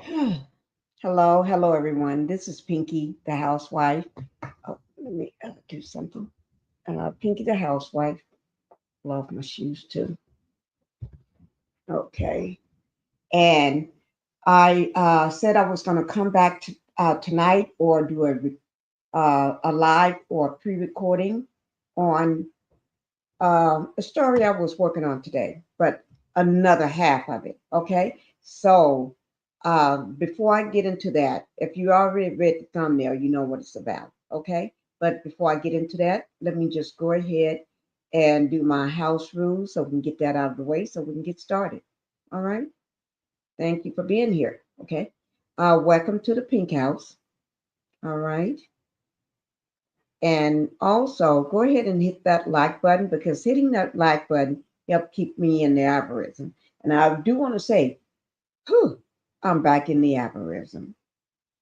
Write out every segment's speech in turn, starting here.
Hello, everyone. This is Pinky, the housewife. Oh, let me do something. Pinky, the housewife. Love my shoes too. Okay. And I said I was going to come back tonight or do a live or pre-recording on a story I was working on today, but another half of it. Okay. So before I get into that, if you already read the thumbnail, you know what it's about. Okay. But before I get into that, let me just go ahead and do my house rules so we can get that out of the way so we can get started. All right. Thank you for being here. Okay. Welcome to the Pink House. All right. And also go ahead and hit that like button because hitting that like button help keep me in the algorithm. And I do want to say, whew, I'm back in the algorithm.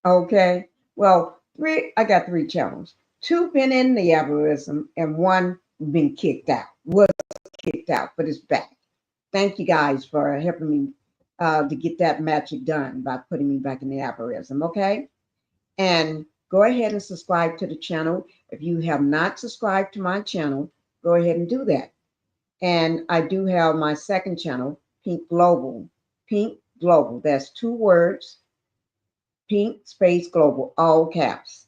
Okay. Well, I got three channels. Two been in the algorithm and one been kicked out. Was kicked out, but it's back. Thank you guys for helping me to get that magic done by putting me back in the algorithm. Okay. And go ahead and subscribe to the channel. If you have not subscribed to my channel, go ahead and do that. And I do have my second channel, Pink Global. Pink Global. That's two words, Pink Space Global, all caps.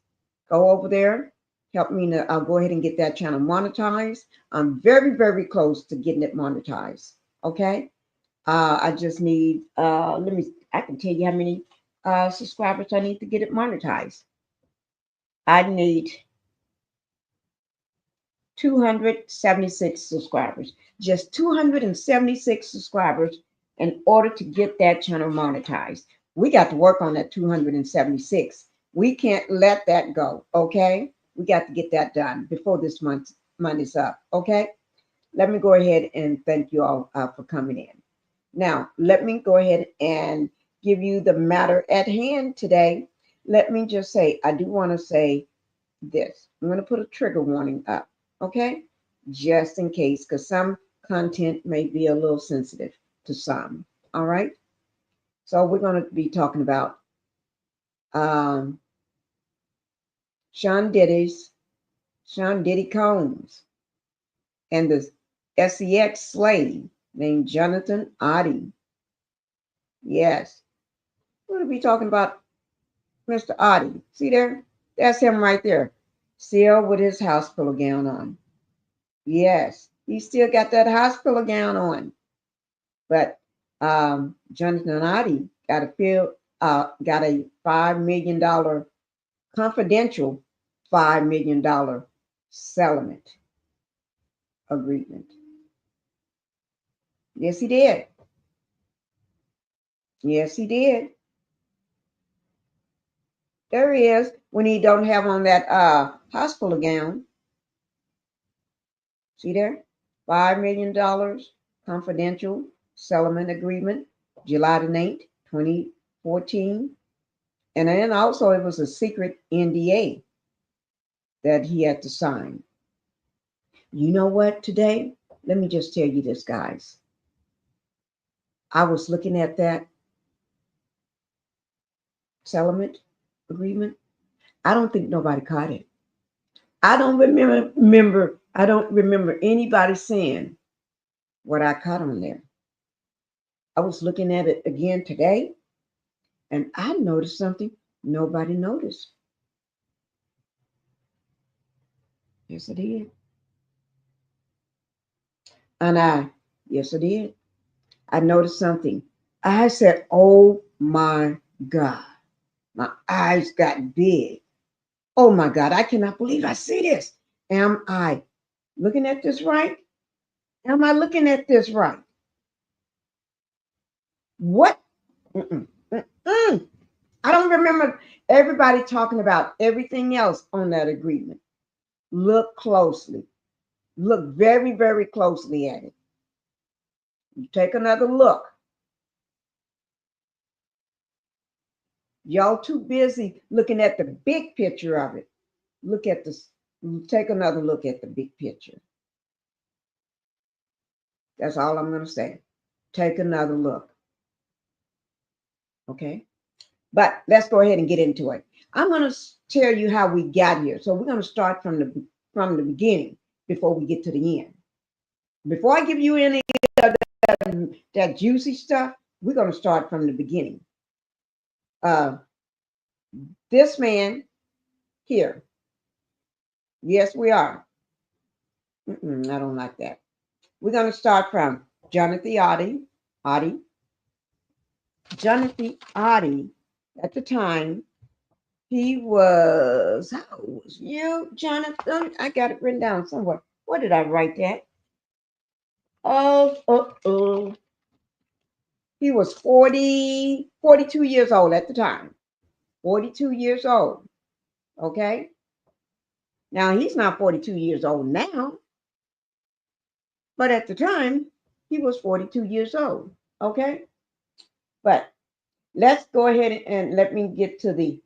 Go over there. Help me to I'll go ahead and get that channel monetized. I'm very close to getting it monetized. Okay. I just need I can tell you how many subscribers I need to get it monetized. I need 276 subscribers. Just 276 subscribers in order to get that channel monetized. We got to work on that 276. We can't let that go, okay? We got to get that done before this month is up, okay? Let me go ahead and thank you all for coming in. Now, let me go ahead and give you the matter at hand today. Let me just say, I do want to say this. I'm going to put a trigger warning up, okay? Just in case, because some content may be a little sensitive to some, all right? So we're going to be talking about um, Sean Diddy Combs, and the SEX slave named Jonathan Oddi. Yes, we're going to be talking about Mr. Oddi. See there? That's him right there. Still with his hospital gown on. Yes, he still got that hospital gown on. But Jonathan Oddi got a $5 million confidential $5 million settlement agreement. Yes, he did. Yes, he did. There he is when he don't have on that hospital gown. See there? $5 million confidential settlement agreement, July the 8th, 2014. And then also it was a secret NDA that he had to sign. You know what, today? Let me just tell you this, guys. I was looking at that settlement agreement. I don't think nobody caught it. I don't remember anybody saying what I caught on there. I was looking at it again today and I noticed something nobody noticed. Yes, I did. And yes, I did. I noticed something. I said, oh my God. My eyes got big. Oh my God, I cannot believe I see this. Am I looking at this right? Am I looking at this right? What? Mm-mm, mm-mm. I don't remember everybody talking about everything else on that agreement. Look closely. Look very closely at it. You take another look. Y'all too busy looking at the big picture of it. Look at this. Take another look at the big picture. That's all I'm going to say. Take another look. Okay. But let's go ahead and get into it. I'm going to tell you how we got here. So we're going to start from the beginning before we get to the end. Before I give you any of that juicy stuff, we're going to start from the beginning. Uh, this man here. Yes, we are. I don't like that. We're going to start from Jonathan Oddi. Jonathan Oddi, at the time, he was, how old was you, Jonathan? I got it written down somewhere. Where did I write that? Oh. He was 42 years old at the time. 42 years old. Okay. Now, he's not 42 years old now, but at the time, he was 42 years old. Okay. But let's go ahead and let me get to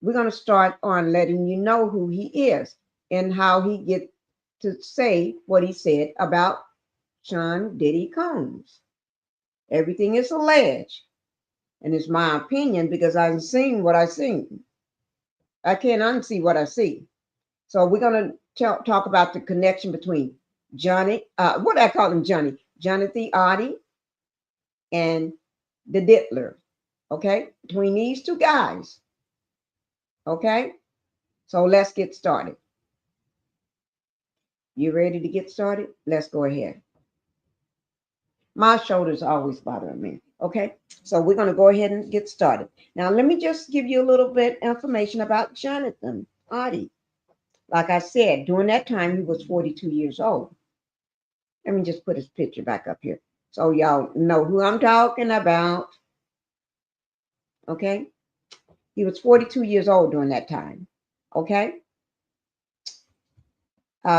we're going to start on letting you know who he is and how he get to say what he said about Sean Diddy Combs. Everything is alleged, and it's my opinion because I've seen what I've seen. I can't unsee what I see. So we're going to talk about the connection between Johnny, what I call him Jonathan Oddi and the Diddler. Okay, between these two guys. Okay, so let's get started. You ready to get started? Let's go ahead. My shoulders always bother me. Okay, so we're going to go ahead and get started. Now, let me just give you a little bit information about Jonathan Oddi. Like I said, during that time, he was 42 years old. Let me just put his picture back up here so y'all know who I'm talking about. Okay, he was 42 years old during that time. Okay,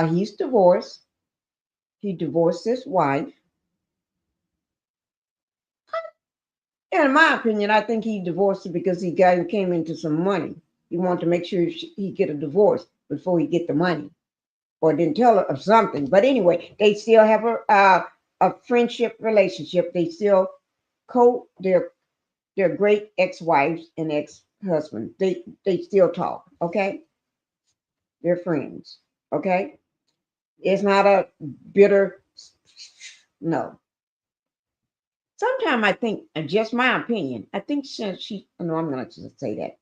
he's divorced. He divorced his wife. And in my opinion, I think he divorced her because he came into some money. He wanted to make sure he get a divorce before he get the money, or didn't tell her of something. But anyway, they still have a friendship relationship. They still they're great ex-wives and ex-husbands. They still talk. Okay, they're friends. Okay, it's not a bitter. No. Sometimes I think, just my opinion, I think no, I'm not going to say that.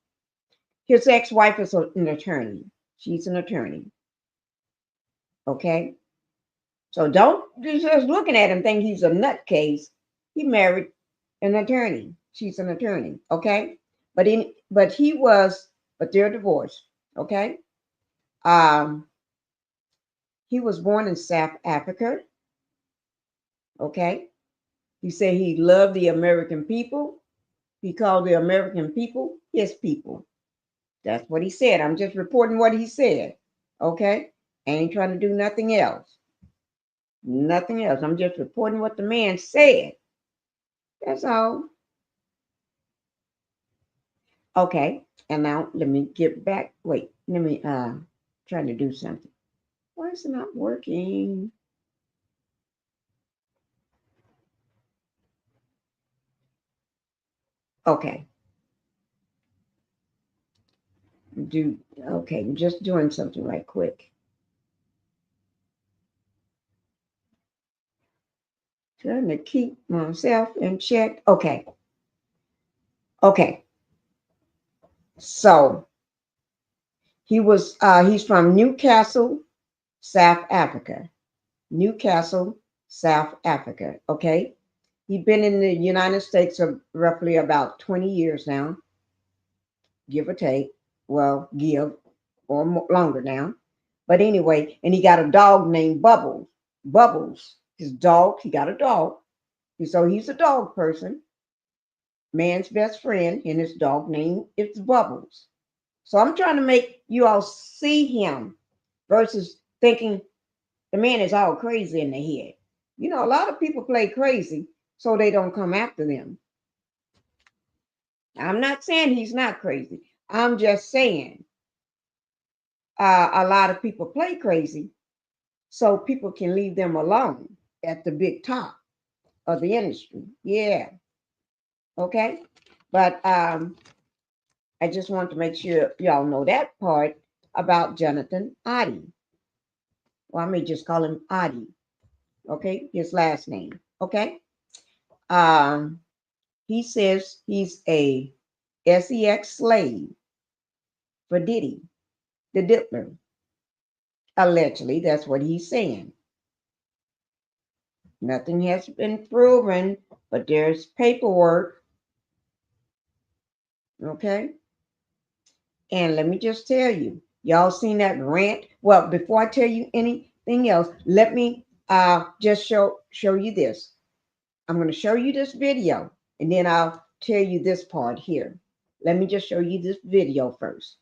His ex-wife is an attorney. She's an attorney. Okay? So don't just looking at him think he's a nutcase. He married an attorney. She's an attorney. Okay? But they're divorced. Okay? Um, he was born in South Africa. Okay? He said he loved the American people. He called the American people his people. That's what he said. I'm just reporting what he said. Okay? I ain't trying to do nothing else. Nothing else. I'm just reporting what the man said. That's all. Okay. And now let me get back. Wait, let me try to do something. Why is it not working? Okay. Okay, I'm just doing something right quick. Trying to keep myself in check. Okay. Okay. So he's from Newcastle, South Africa. Newcastle, South Africa. Okay. He's been in the United States for roughly about 20 years now, give or take. Well, give or longer now. But anyway, and he got a dog named Bubbles. Bubbles. His dog, he got a dog. So he's a dog person. Man's best friend, and his dog name is Bubbles. So I'm trying to make you all see him versus thinking the man is all crazy in the head. You know, a lot of people play crazy so they don't come after them. I'm not saying he's not crazy. I'm just saying a lot of people play crazy so people can leave them alone at the big top of the industry. Yeah. Okay. But I just want to make sure y'all know that part about Jonathan Oddi. Well, I may just call him Oddi. Okay, his last name. Okay. Um, he says he's a sex slave for Diddy, the Diddler. Allegedly, that's what he's saying. Nothing has been proven, but there's paperwork. Okay. And let me just tell you, y'all seen that rant? Well, before I tell you anything else, let me just show you this. I'm going to show you this video, and then I'll tell you this part here. Let me just show you this video first.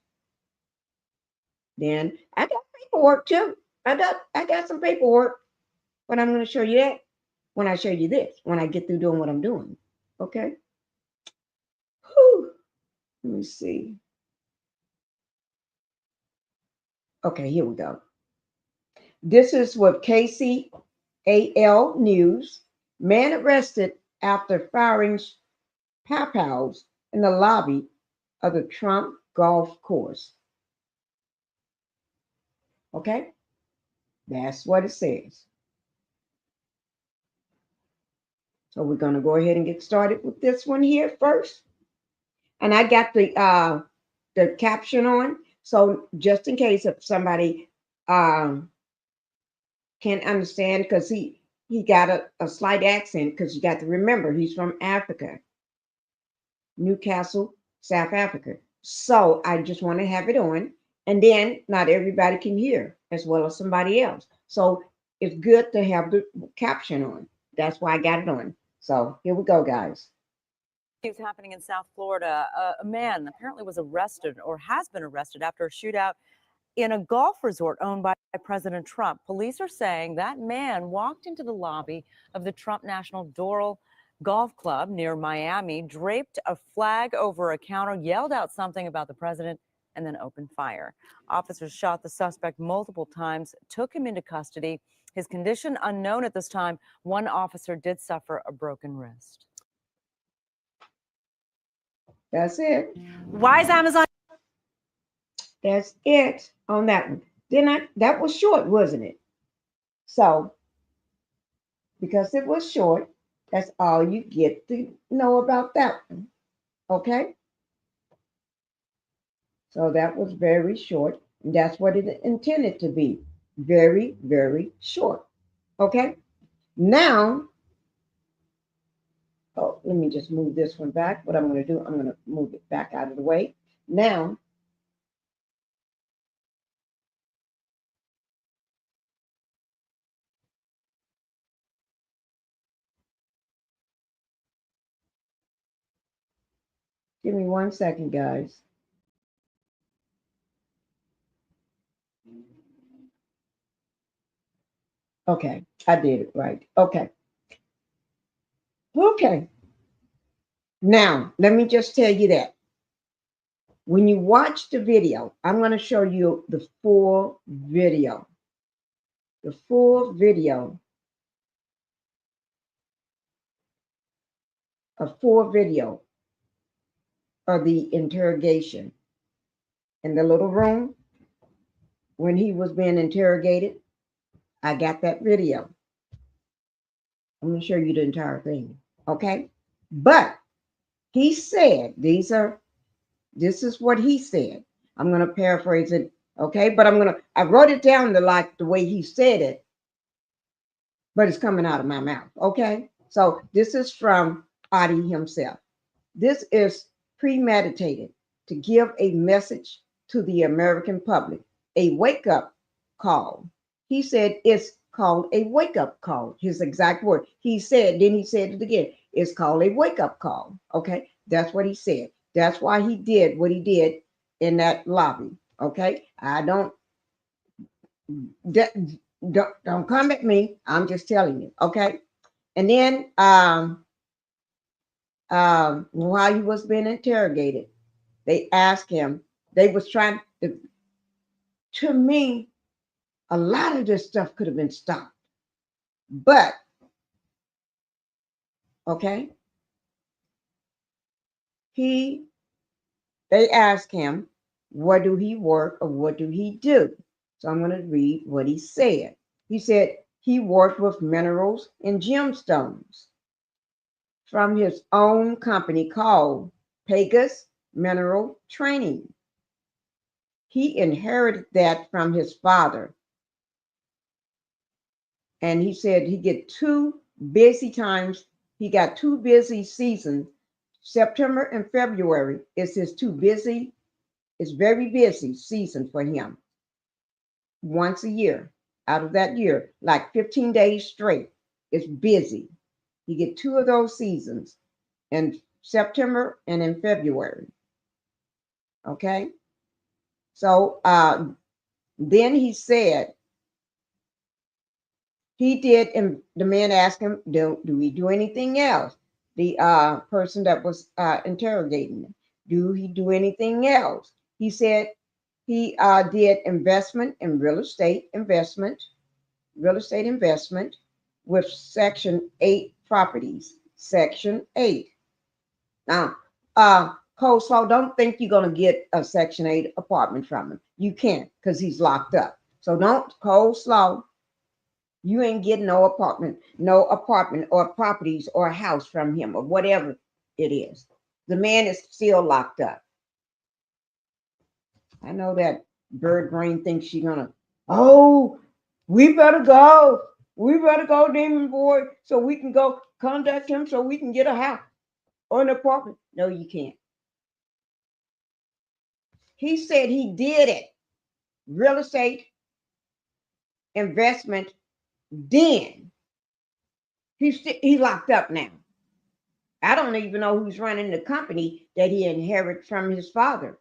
Then I got paperwork too. I got some paperwork, but I'm going to show you that when I show you this, when I get through doing what I'm doing. Okay. Whew. Let me see. Okay, here we go. This is with KCAL News. Man arrested after firing pow-pows in the lobby of the Trump golf course. Okay, that's what it says. So we're going to go ahead and get started with this one here first. And I got the caption on, so just in case if somebody can't understand, because he got a slight accent, because you got to remember he's from Africa, Newcastle, South Africa. So I just want to have it on, and then not everybody can hear as well as somebody else. So it's good to have the caption on. That's why I got it on. So here we go, guys. It's happening in South Florida. A man apparently was arrested or has been arrested after a shootout in a golf resort owned by President Trump. Police are saying that man walked into the lobby of the Trump National Doral Golf Club near Miami, draped a flag over a counter, yelled out something about the president, and then opened fire. Officers shot the suspect multiple times, took him into custody. His condition unknown at this time. One officer did suffer a broken wrist. That's it. Why is Amazon? That's it on that one. That was short, wasn't it? So because it was short, that's all you get to know about that one. Okay? So that was very short. And that's what it intended to be. Very, very short. Okay? Now, oh, let me just move this one back. What I'm going to do, I'm going to move it back out of the way. Now, give me 1 second, guys. Okay, I did it right. Okay. Okay. Now, let me just tell you that when you watch the video, I'm going to show you the full video. The full video. A full video of the interrogation in the little room when he was being interrogated. I got that video. I'm going to show you the entire thing. Okay. But he said, this is what he said. I'm going to paraphrase it. Okay. But I wrote it down like the way he said it, but it's coming out of my mouth. Okay. So this is from Oddi himself. This is premeditated to give a message to the American public, a wake-up call. He said it's called a wake-up call. His exact word. He said, then he said it again. It's called a wake-up call. Okay, that's what he said. That's why he did what he did in that lobby. Okay, I don't come at me. I'm just telling you. Okay, and then while he was being interrogated, they asked him, they was trying to me, a lot of this stuff could have been stopped. But, okay, they asked him, what do he work or what do he do? So I'm going to read what he said. He said he worked with minerals and gemstones from his own company called Pegasus Mineral Training. He inherited that from his father. And he said he get two busy times. He got two busy seasons. September and February is his two busy. It's very busy season for him. Once a year out of that year, like 15 days straight, it's busy. You get two of those seasons in September and in February. Okay. So then he said he did, and the man asked him, do we do anything else? The person that was interrogating him, do he do anything else? He said he did investment in real estate investment with Section 8 properties. Section 8. Now, Coleslaw, don't think you're going to get a Section 8 apartment from him. You can't, because he's locked up. So don't, Coleslaw, you ain't getting no apartment or properties or a house from him or whatever it is. The man is still locked up. I know that bird brain thinks she's going to, oh, we better go. We better go, Demon Boy, so we can go contact him so we can get a house or an apartment. No, you can't. He said he did it. Real estate investment. Then he's locked up now. I don't even know who's running the company that he inherited from his father.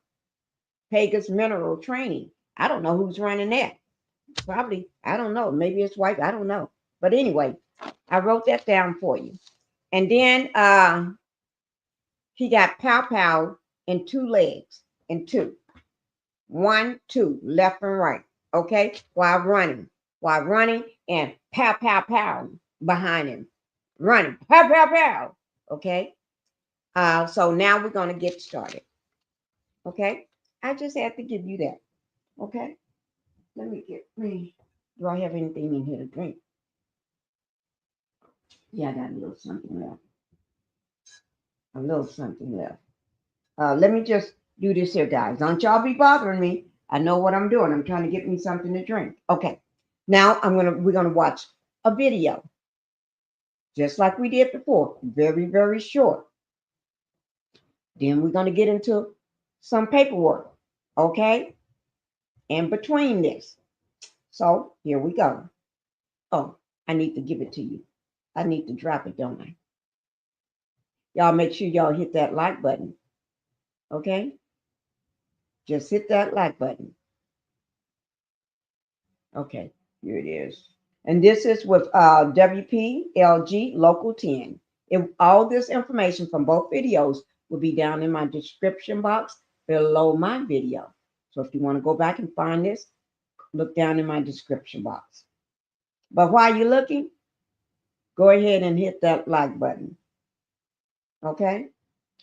Pegasus Mineral Training. I don't know who's running that. Probably, I don't know. Maybe his wife. I don't know. But anyway, I wrote that down for you. And then he got pow in two legs, in two. 1, 2, left and right. Okay, while running, and pow behind him, running, pow. Okay, so now we're gonna get started. Okay, I just had to give you that. Okay, let me get me. Do I have anything in here to drink? Yeah, I got a little something left. A little something left. Let me just do this here, guys. Don't y'all be bothering me. I know what I'm doing. I'm trying to get me something to drink. Okay. Now we're gonna watch a video. Just like we did before. Very, very short. Then we're gonna get into some paperwork. Okay? In between this. So here we go. Oh, I need to give it to you. I need to drop it, don't I? Y'all make sure y'all hit that like button. Okay? Just hit that like button. Okay, here it is. And this is with WPLG Local 10. All this information from both videos will be down in my description box below my video. So if you want to go back and find this, look down in my description box. But while you're looking, go ahead and hit that like button. Okay?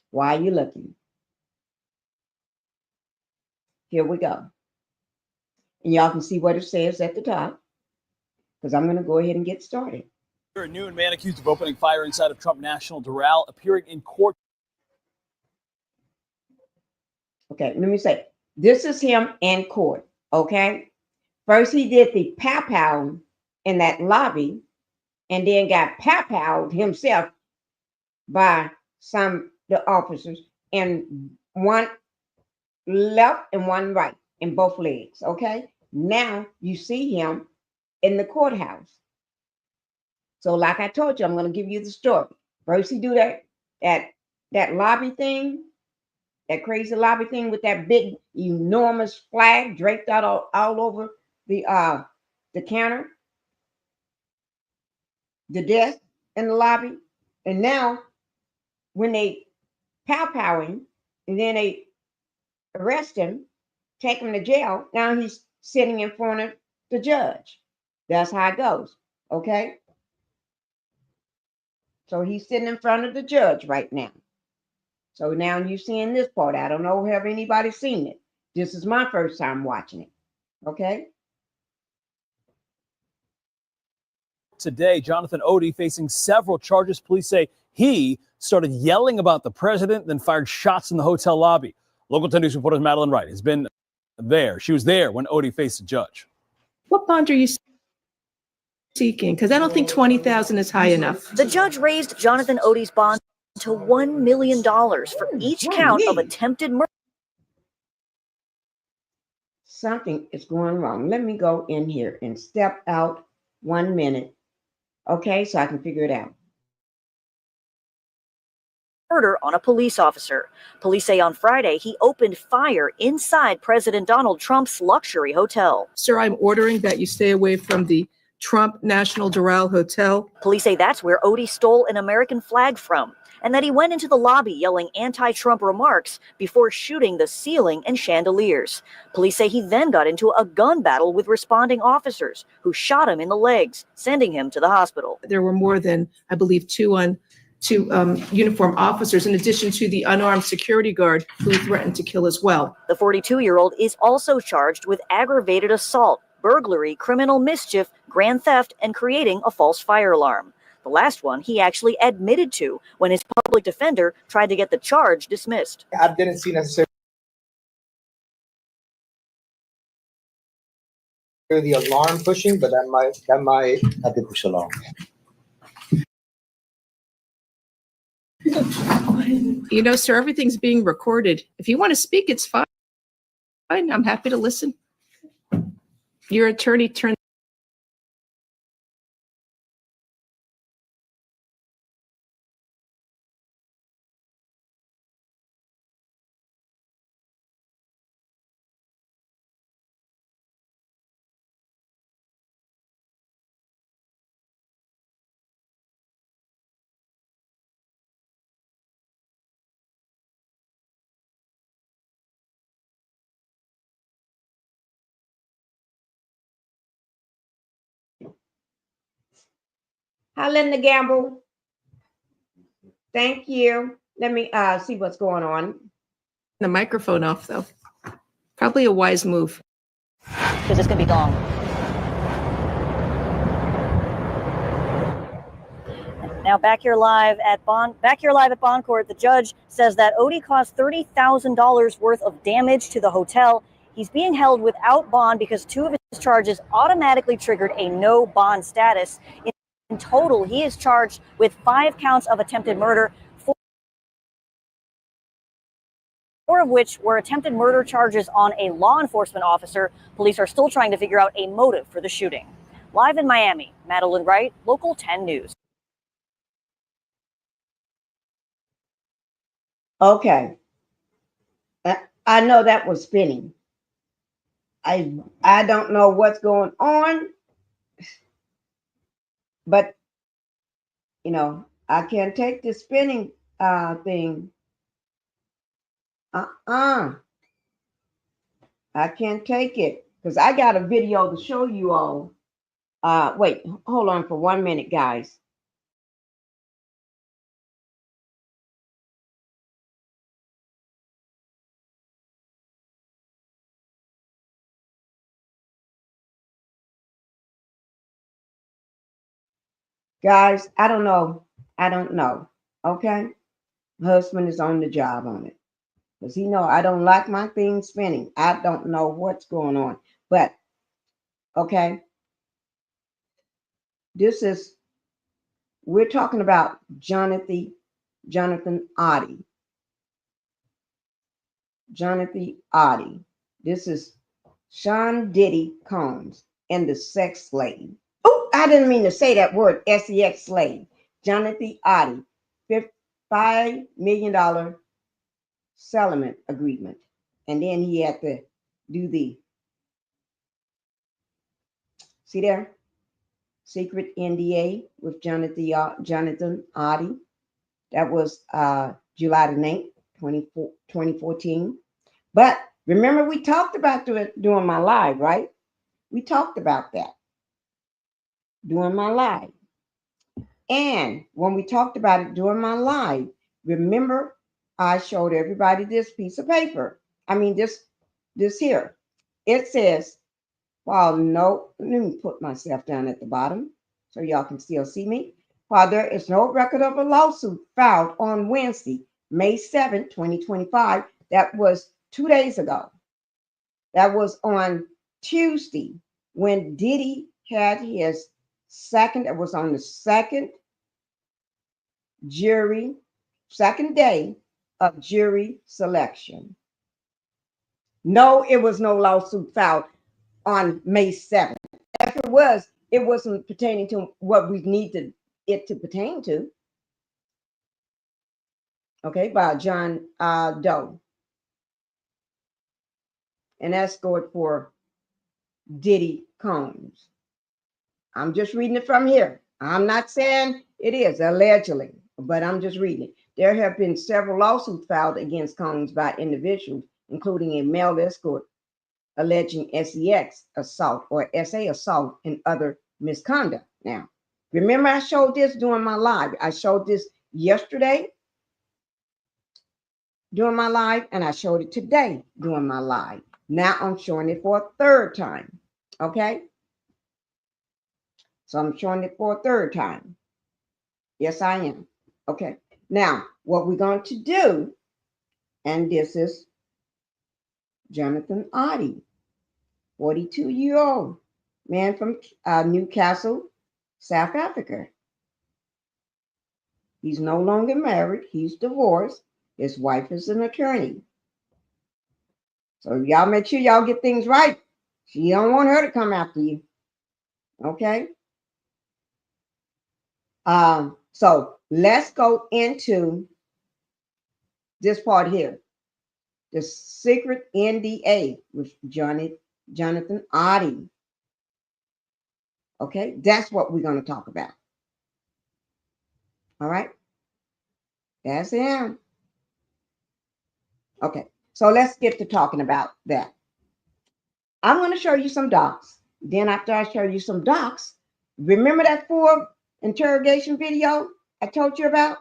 While you're looking. Here we go. And y'all can see what it says at the top, because I'm going to go ahead and get started. At noon, man accused of opening fire inside of Trump National Doral appearing in court. Okay, let me say, this is him in court. Okay, first he did the pow in that lobby, and then got pow himself by the officers, and one left and one right in both legs. Okay, now you see him in the courthouse. So, like I told you, I'm going to give you the story. First, he do that lobby thing, that crazy lobby thing with that big, enormous flag draped out all over the counter, the desk in the lobby. And now, when they pow him, and then they arrest him, take him to jail. Now he's sitting in front of the judge. That's how it goes. Okay. So he's sitting in front of the judge right now. So now you're seeing this part. I don't know, have anybody seen it? This is my first time watching it. Okay. Today, Jonathan Oddi facing several charges. Police say he started yelling about the president, then fired shots in the hotel lobby. Local 10 News reporter Madeline Wright has been there. She was there when Oddi faced the judge. What bond are you seeking? Because I don't think $20,000 is high enough. The judge raised Jonathan Oddi's bond to $1 million for each count of attempted murder. Something is going wrong. Let me go in here and step out 1 minute. Okay, so I can figure it out. Murder on a police officer. Police say on Friday he opened fire inside President Donald Trump's luxury hotel. Sir, I'm ordering that you stay away from the Trump National Doral Hotel. Police say that's where Oddi stole an American flag from, and that he went into the lobby yelling anti-Trump remarks before shooting the ceiling and chandeliers. Police say he then got into a gun battle with responding officers who shot him in the legs, sending him to the hospital. There were more than, I believe, two uniformed officers, in addition to the unarmed security guard who threatened to kill as well. The 42-year-old is also charged with aggravated assault, burglary, criminal mischief, grand theft, and creating a false fire alarm. The last one he actually admitted to when his public defender tried to get the charge dismissed. I didn't see necessarily the alarm pushing, but that might have to push alarm. You know, sir, everything's being recorded. If you want to speak, it's fine. I'm happy to listen. Your attorney turned. Hi, Linda Gamble. Thank you. Let me see what's going on. The microphone off, though. Probably a wise move. Because it's going to be long. Now back here live at Bond Court, the judge says that Oddi caused $30,000 worth of damage to the hotel. He's being held without bond because two of his charges automatically triggered a no bond status. In total, he is charged with 5 counts of attempted murder, 4 of which were attempted murder charges on a law enforcement officer. Police are still trying to figure out a motive for the shooting. Live in Miami, Madeline Wright, Local 10 News. Okay. I know that was spinning. I don't know what's going on, but you know, I can't take this spinning thing. I can't take it because I got a video to show you all. Wait, hold on for 1 minute, guys. Guys, I don't know. Okay. My husband is on the job on it. Because he know I don't like my thing spinning. I don't know what's going on. But okay. We're talking about Jonathan Oddi. Jonathan Oddi. This is Sean Diddy Combs and the sex slave. Oh, I didn't mean to say that word, sex slave. Jonathan Oddi, $5 million settlement agreement. And then he had to do the, see there? Secret NDA with Jonathan Oddi. That was July the 9th, 2014. But remember, we talked about it during my live, right? We talked about that during my live. And when we talked about it during my live, remember I showed everybody this piece of paper. I mean, this here. It says, while no, let me put myself down at the bottom so y'all can still see me. While there is no record of a lawsuit filed on Wednesday, May 7, 2025, that was 2 days ago. That was on Tuesday when Diddy had his second, it was on the second day of jury selection. No, it was no lawsuit filed on May 7th. If it was, it wasn't pertaining to what we needed it to pertain to. Okay, by John Doe. An escort for Diddy Combs. I'm just reading it from here. I'm not saying it is, allegedly, but I'm just reading it. There have been several lawsuits filed against Combs by individuals, including a male escort alleging sex assault or SA assault and other misconduct. Now, remember I showed this during my live. I showed this yesterday during my live, and I showed it today during my live. Now I'm showing it for a third time. Okay? So I'm showing it for a third time. Yes, I am. Okay. Now, what we're going to do, and this is Jonathan Oddi, 42-year-old man from Newcastle, South Africa. He's no longer married. He's divorced. His wife is an attorney. So y'all make sure y'all get things right. She don't want her to come after you. Okay? So let's go into this part here. The secret NDA with Jonathan Oddi. Okay? That's what we're going to talk about. All right? That's him. Okay. So let's get to talking about that. I'm going to show you some docs. Then after I show you some docs, remember that 4 interrogation video I told you about?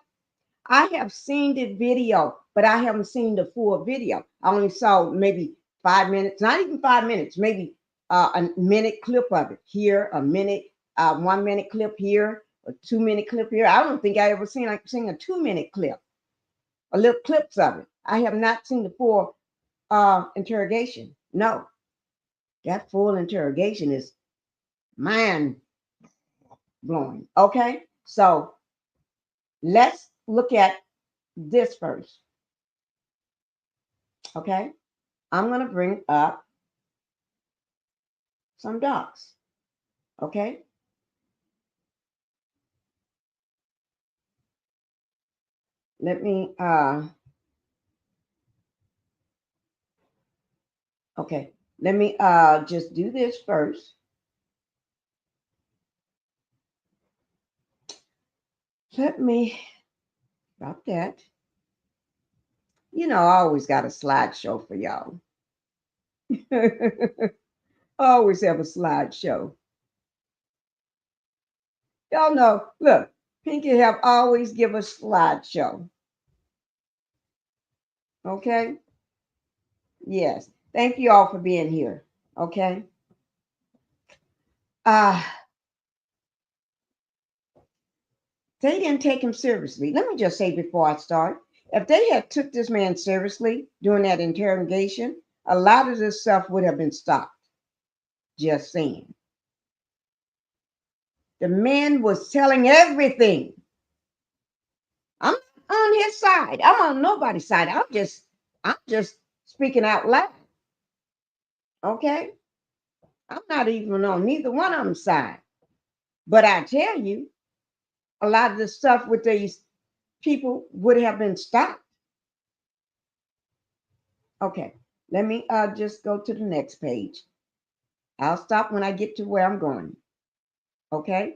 I have seen the video, but I haven't seen the full video. I only saw maybe 5 minutes, not even 5 minutes, maybe a minute clip of it here, a minute, 1 minute clip here, a 2 minute clip here. I don't think I ever seen a 2 minute clip, a little clips of it. I have not seen the full interrogation. No, that full interrogation is mind blowing. Okay, so let's look at this first. Okay, I'm going to bring up some docs. Okay, let me just do this first. Let me stop that. You know, I always got a slideshow for y'all. Always have a slideshow. Y'all know, look, Pinkie have always give a slideshow. Okay? Yes. Thank you all for being here. Okay? They didn't take him seriously. Let me just say before I start, if they had took this man seriously during that interrogation, a lot of this stuff would have been stopped. Just saying. The man was telling everything. I'm on his side. I'm on nobody's side. I'm just speaking out loud. Okay? I'm not even on neither one of them's side. But I tell you, a lot of the stuff with these people would have been stopped. Okay, let me just go to the next page. I'll stop when I get to where I'm going. Okay?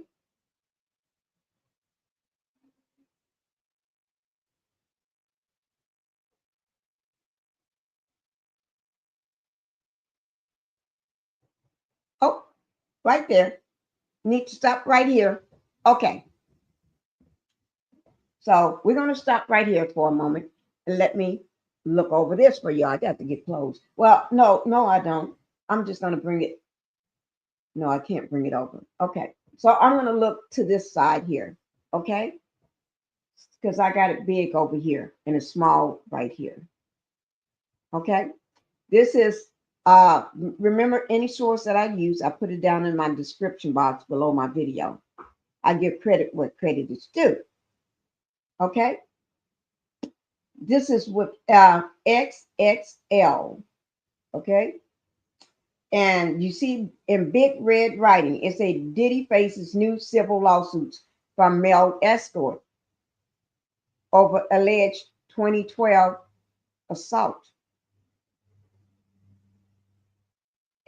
Oh, right there. Need to stop right here. Okay. So we're going to stop right here for a moment. and let me look over this for you. I got to get close. Well, no, I don't. I'm just going to bring it. No, I can't bring it over. Okay. So I'm going to look to this side here. Okay. Because I got it big over here and it's small right here. Okay. This is, remember any source that I use, I put it down in my description box below my video. I give credit what credit is due. Okay. This is with XXL. Okay. And you see in big red writing, it says Diddy faces new civil lawsuits from male escort over alleged 2012 assault.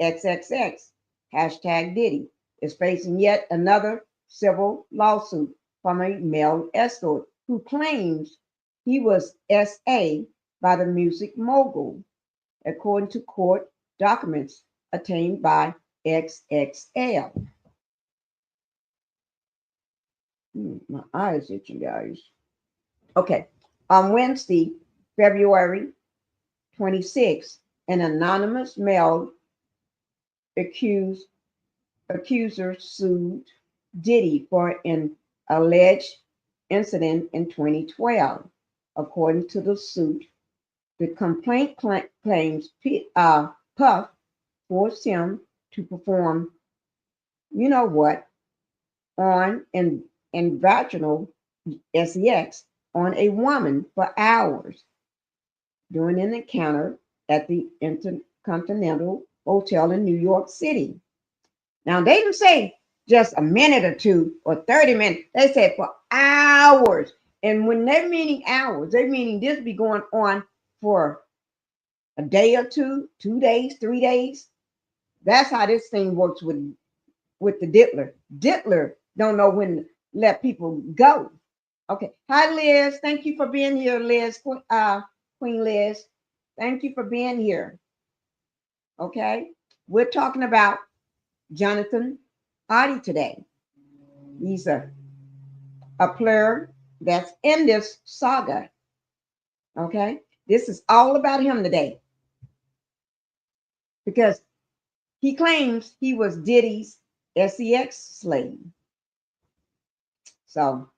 XXX, hashtag Diddy, is facing yet another civil lawsuit from a male escort who claims he was SA by the music mogul, according to court documents obtained by XXL. My eyes itching, guys. Okay. On Wednesday, February 26th, an anonymous male accuser sued Diddy for an alleged incident in 2012. According to the suit, the complaint claims Puff forced him to perform, you know what, on and vaginal sex on a woman for hours during an encounter at the Intercontinental Hotel in New York City. Now, they didn't say just a minute or two or 30 minutes. They said for hours. And when they're meaning hours, they're meaning this be going on for a day or two, 2 days, 3 days. That's how this thing works with the diddler. Diddler don't know when to let people go. Okay. Hi, Liz. Thank you for being here, Liz. Queen Liz. Thank you for being here. Okay. We're talking about Jonathan Oddi today. He's a player that's in this saga. Okay. This is all about him today. Because he claims he was Diddy's sex slave. So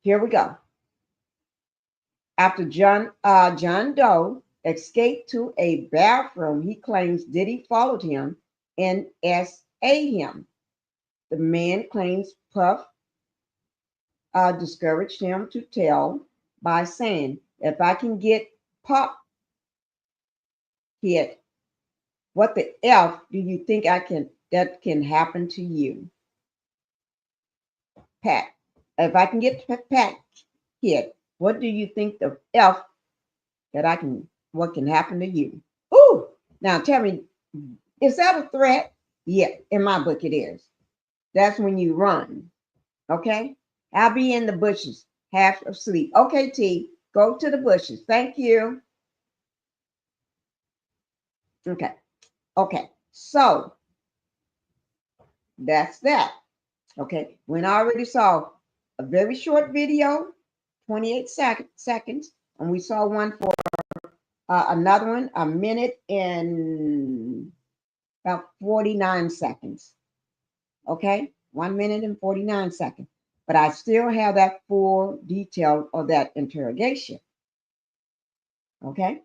here we go. After John Doe escaped to a bathroom, he claims Diddy followed him and SA him. The man claims Puff discouraged him to tell by saying, "If I can get Pop hit, what the F do you think that can happen to you? Pat, if I can get Pat hit, what do you think the F what can happen to you?" Ooh, now tell me, is that a threat? Yeah, in my book it is. That's when you run. Okay? I'll be in the bushes, half asleep. Okay, T, go to the bushes. Thank you. Okay. Okay. So that's that. Okay. When I already saw a very short video, 28 seconds, and we saw one for another one, a minute and about 49 seconds. Okay. 1 minute and 49 seconds. But I still have that full detail of that interrogation. Okay.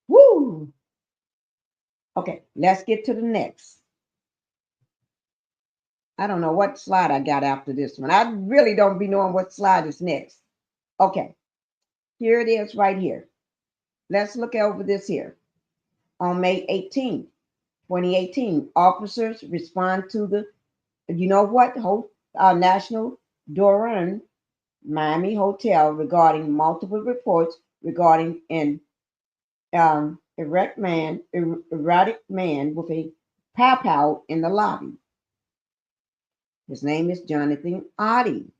Woo. Okay, let's get to the next. I don't know what slide I got after this one. I really don't be knowing what slide is next. Okay, here it is right here. Let's look over this here. On May 18th, 2018, officers respond to the, you know what, National Doral Miami Hotel regarding multiple reports regarding an erratic man with a pow in the lobby. His name is Jonathan Oddi.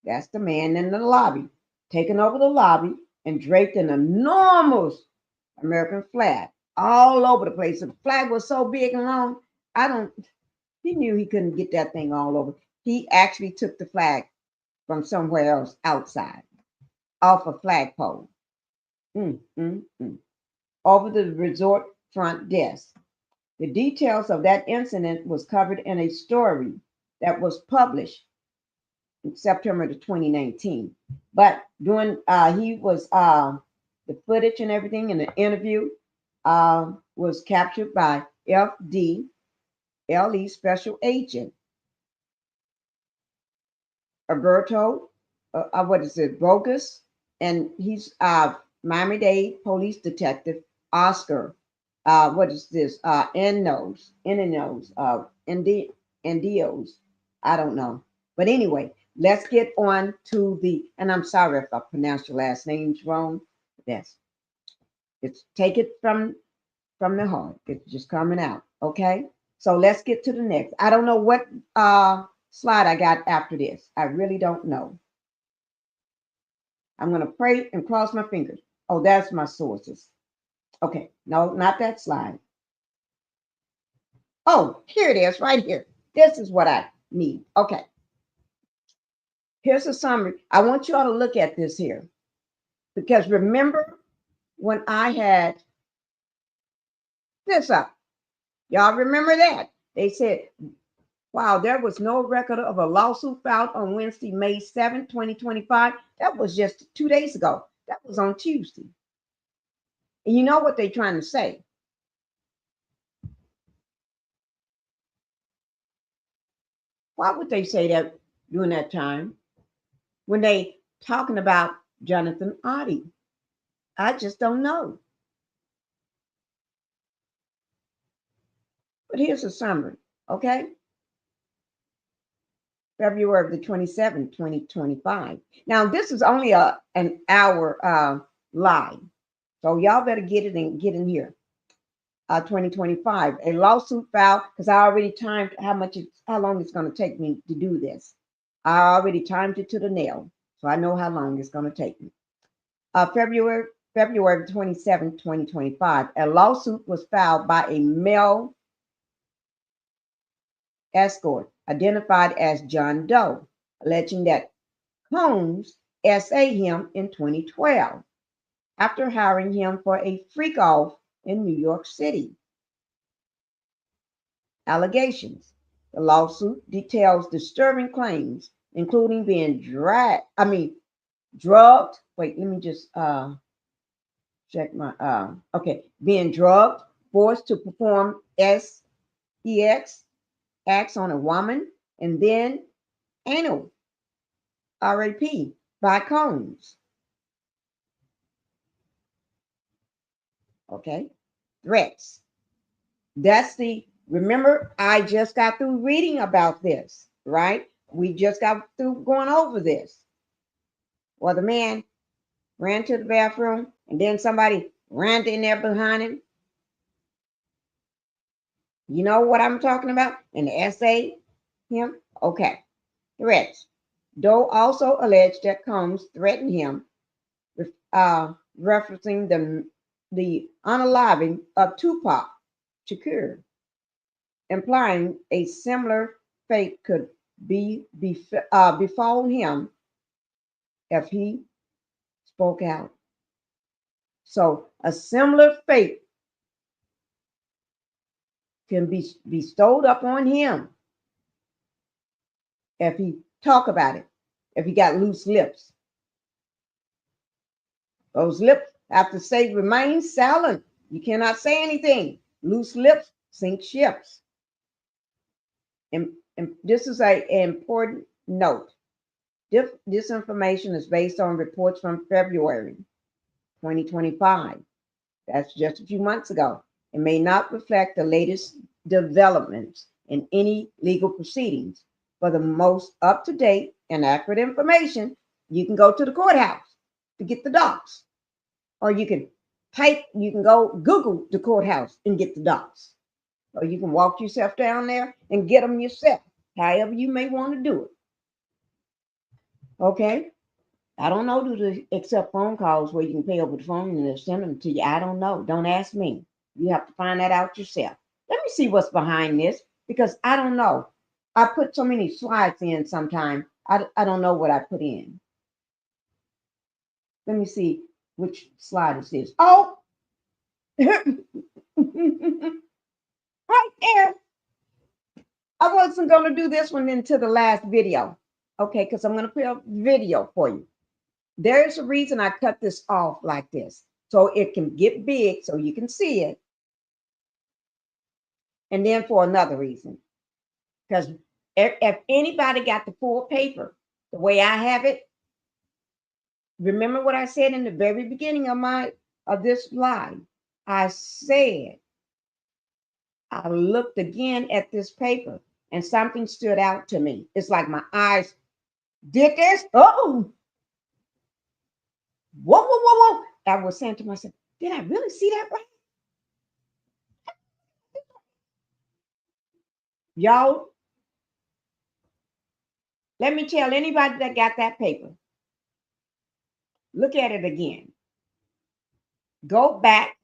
That's the man in the lobby, taking over the lobby and draped an enormous American flag all over the place. The flag was so big and long, he knew he couldn't get that thing all over. He actually took the flag from somewhere else outside. off a flagpole over the resort front desk. The details of that incident was covered in a story that was published in September of 2019. But during the footage and everything in the interview was captured by FDLE Special Agent Alberto, Bogus, and he's Miami-Dade Police Detective Oscar. Endios, I don't know. But anyway, let's get on to and I'm sorry if I pronounced your last names wrong. It's take it from the heart. It's just coming out. Okay. So let's get to the next. I don't know what slide I got after this. I really don't know. I'm going to pray and cross my fingers. Oh, that's my sources. Okay. No, not that slide. Oh, here it is right here. This is what I need. Okay. Here's a summary. I want you all to look at this here. Because remember when I had this up? Y'all remember that? They said, wow, there was no record of a lawsuit filed on Wednesday, May 7, 2025. That was just 2 days ago. That was on Tuesday. And you know what they're trying to say? Why would they say that during that time when they talking about Jonathan Oddi? I just don't know. But here's a summary, okay? February the 27th, 2025. Now, this is only an hour live. So y'all better get it and get in here. 2025, a lawsuit filed, because I already timed how long it's going to take me to do this. I already timed it to the nail, so I know how long it's going to take me. February 27, 2025, a lawsuit was filed by a male escort identified as John Doe, alleging that Combs SA him in 2012 after hiring him for a freak off in New York City. Allegations. The lawsuit details disturbing claims, including being drugged. Wait, let me just check my being drugged, forced to perform sex acts on a woman, and then anal RAP by Combs. Okay. Threats. Remember, I just got through reading about this, right? We just got through going over this. Well, the man ran to the bathroom and then somebody ran in there behind him. You know what I'm talking about? In the essay, him? Okay. Threats. Doe also alleged that Combs threatened him, referencing the unaliving of Tupac Shakur, implying a similar fate could befall him if he spoke out. So a similar fate can be bestowed upon him if he talk about it, if he got loose lips. Those lips have to say remain silent. You cannot say anything. Loose lips sink ships. And this is an important note. This information is based on reports from February 2025. That's just a few months ago. It may not reflect the latest developments in any legal proceedings. For the most up-to-date and accurate information, you can go to the courthouse to get the docs. Or you can go Google the courthouse and get the docs. Or you can walk yourself down there and get them yourself, however you may want to do it. Okay? I don't know, do they accept phone calls where you can pay over the phone and they'll send them to you? I don't know. Don't ask me. You have to find that out yourself. Let me see what's behind this, because I don't know. I put so many slides in sometime. I don't know what I put in. Let me see which slide is this. Oh, right there. I wasn't going to do this one into the last video. Okay, because I'm going to put a video for you. There's a reason I cut this off like this. So it can get big so you can see it. And then for another reason. Because if anybody got the full paper, the way I have it, remember what I said in the very beginning of this live? I said, I looked again at this paper and something stood out to me. It's like my eyes did this. Oh, whoa, whoa, whoa, whoa. I was saying to myself, did I really see that right? Y'all, let me tell anybody that got that paper, look at it again. Go back,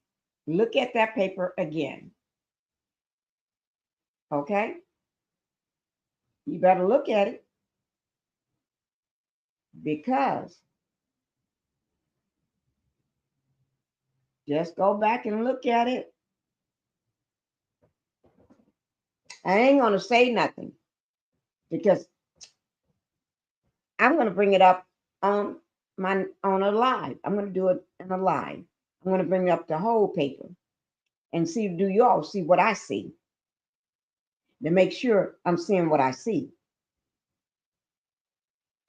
look at that paper again. Okay? You better look at it because just go back and look at it. I ain't going to say nothing because I'm going to bring it up on a live. I'm going to do it in a live. I'm going to bring up the whole paper and see, do you all see what I see? To make sure I'm seeing what I see.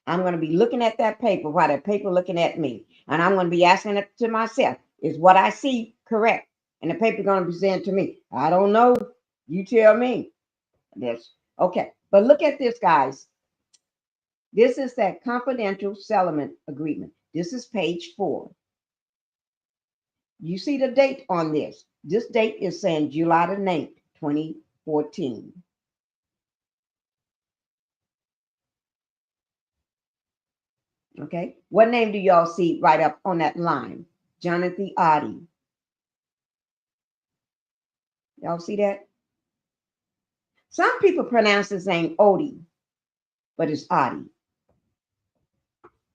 I'm going to be looking at that paper while that paper looking at me. And I'm going to be asking it to myself, is what I see correct? And the paper going to be saying to me, I don't know. You tell me. This. Okay. But look at this, guys. This is that confidential settlement agreement. This is page 4. You see the date on this. This date is saying July the 9th, 2014. Okay. What name do y'all see right up on that line? Jonathan Oddi. Y'all see that? Some people pronounce his name Oddi, but it's Oddi.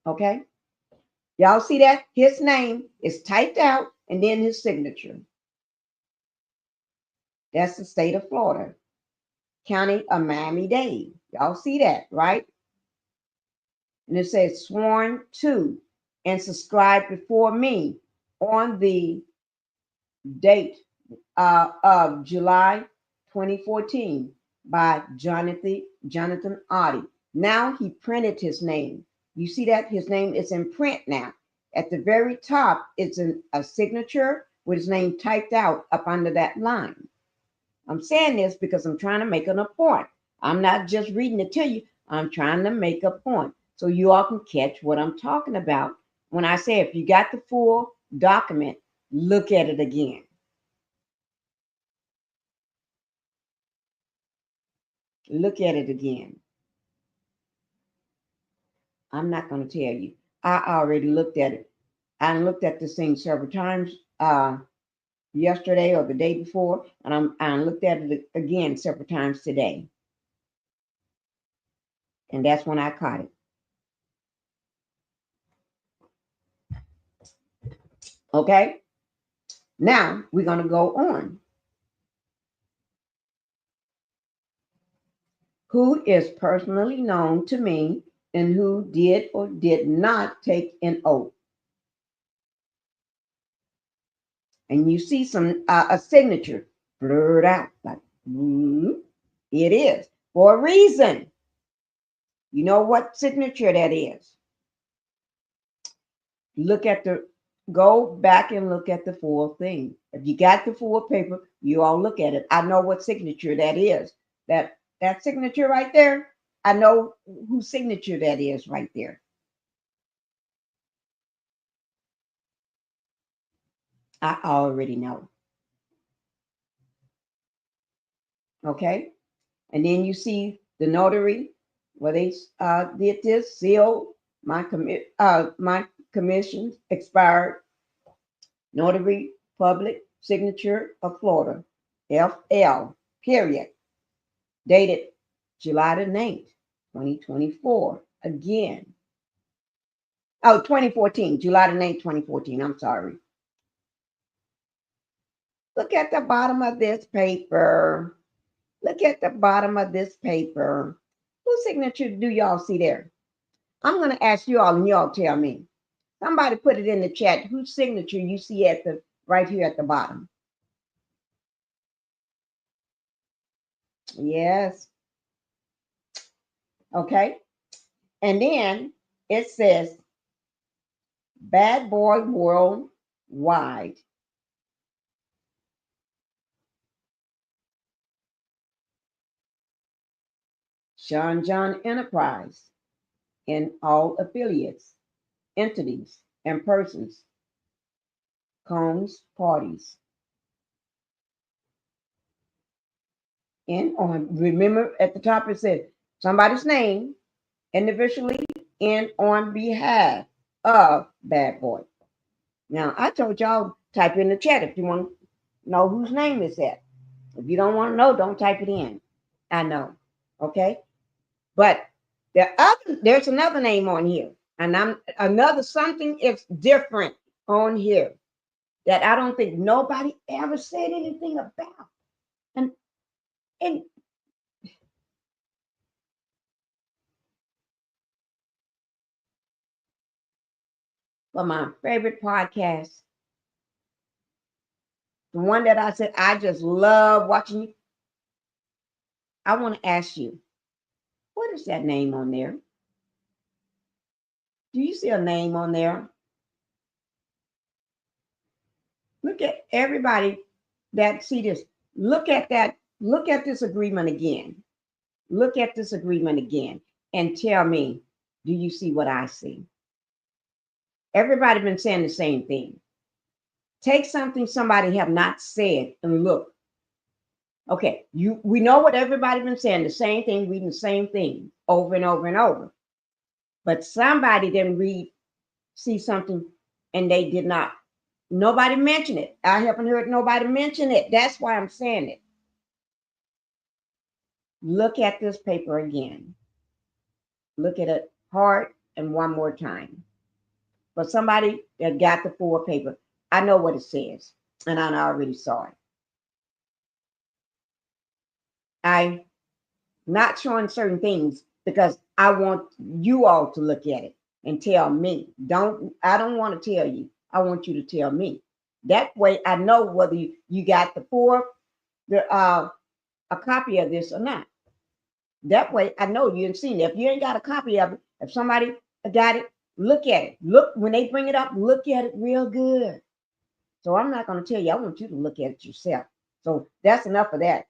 Okay. Y'all see that? His name is typed out and then his signature. That's the state of Florida. County of Miami-Dade. Y'all see that, right? And it says sworn to and subscribed before me on the date of July 2014 by Jonathan Oddi. Now he printed his name. You see that? His name is in print now. At the very top, it's a signature with his name typed out up under that line. I'm saying this because I'm trying to make a point. I'm not just reading it to you. I'm trying to make a point so you all can catch what I'm talking about. When I say if you got the full document, look at it again. Look at it again. I'm not going to tell you. I already looked at it. I looked at this thing several times yesterday or the day before, and I looked at it again several times today. And that's when I caught it. Okay? Now we're going to go on. Who is personally known to me and who did or did not take an oath. And you see some a signature blurred out like it is for a reason. You know what signature that is? Go back and look at the full thing. If you got the full paper, you all look at it. I know what signature that is. That signature right there, I know whose signature that is right there. I already know. Okay? And then you see the notary, where they did this, sealed, my commission expired, notary public signature of Florida, FL, period, dated July the 9th, 2024. Again, Oh, 2014, July the 9th, 2014. I'm sorry. Look at the bottom of this paper. Look at the bottom of this paper. Whose signature do y'all see there? I'm going to ask you all and y'all tell me. Somebody put it in the chat. Whose signature you see at the right here at the bottom? Yes. Okay. And then it says Bad Boy Worldwide. Sean John Enterprise in all affiliates, entities, and persons. Combs parties. And on, remember at the top it said somebody's name individually and on behalf of Bad Boy. Now I told y'all type in the chat if you want to know whose name is that. If you don't want to know, don't type it in. I know. Okay. But there's another name on here. And I'm another something is different on here that I don't think nobody ever said anything about. And for my favorite podcast, the one that I said I just love watching you, I want to ask you, what is that name on there? Do you see a name on there? Look at everybody that see this. Look at that. Look at this agreement again. Look at this agreement again and tell me, do you see what I see? Everybody been saying the same thing. Take something somebody have not said and look. Okay, we know what everybody been saying, the same thing, reading the same thing over and over and over. But somebody didn't see something and they did not. Nobody mentioned it. I haven't heard nobody mention it. That's why I'm saying it. Look at this paper again. Look at it hard and one more time. For somebody that got the full paper, I know what it says, and I already saw it. I'm not showing certain things because I want you all to look at it and tell me. I don't want to tell you. I want you to tell me. That way I know whether you got a copy of this or not. That way I know you ain't seen it. If you ain't got a copy of it, if somebody got it, look at it. Look, when they bring it up, look at it real good. So I'm not going to tell you. I want you to look at it yourself. So that's enough of that.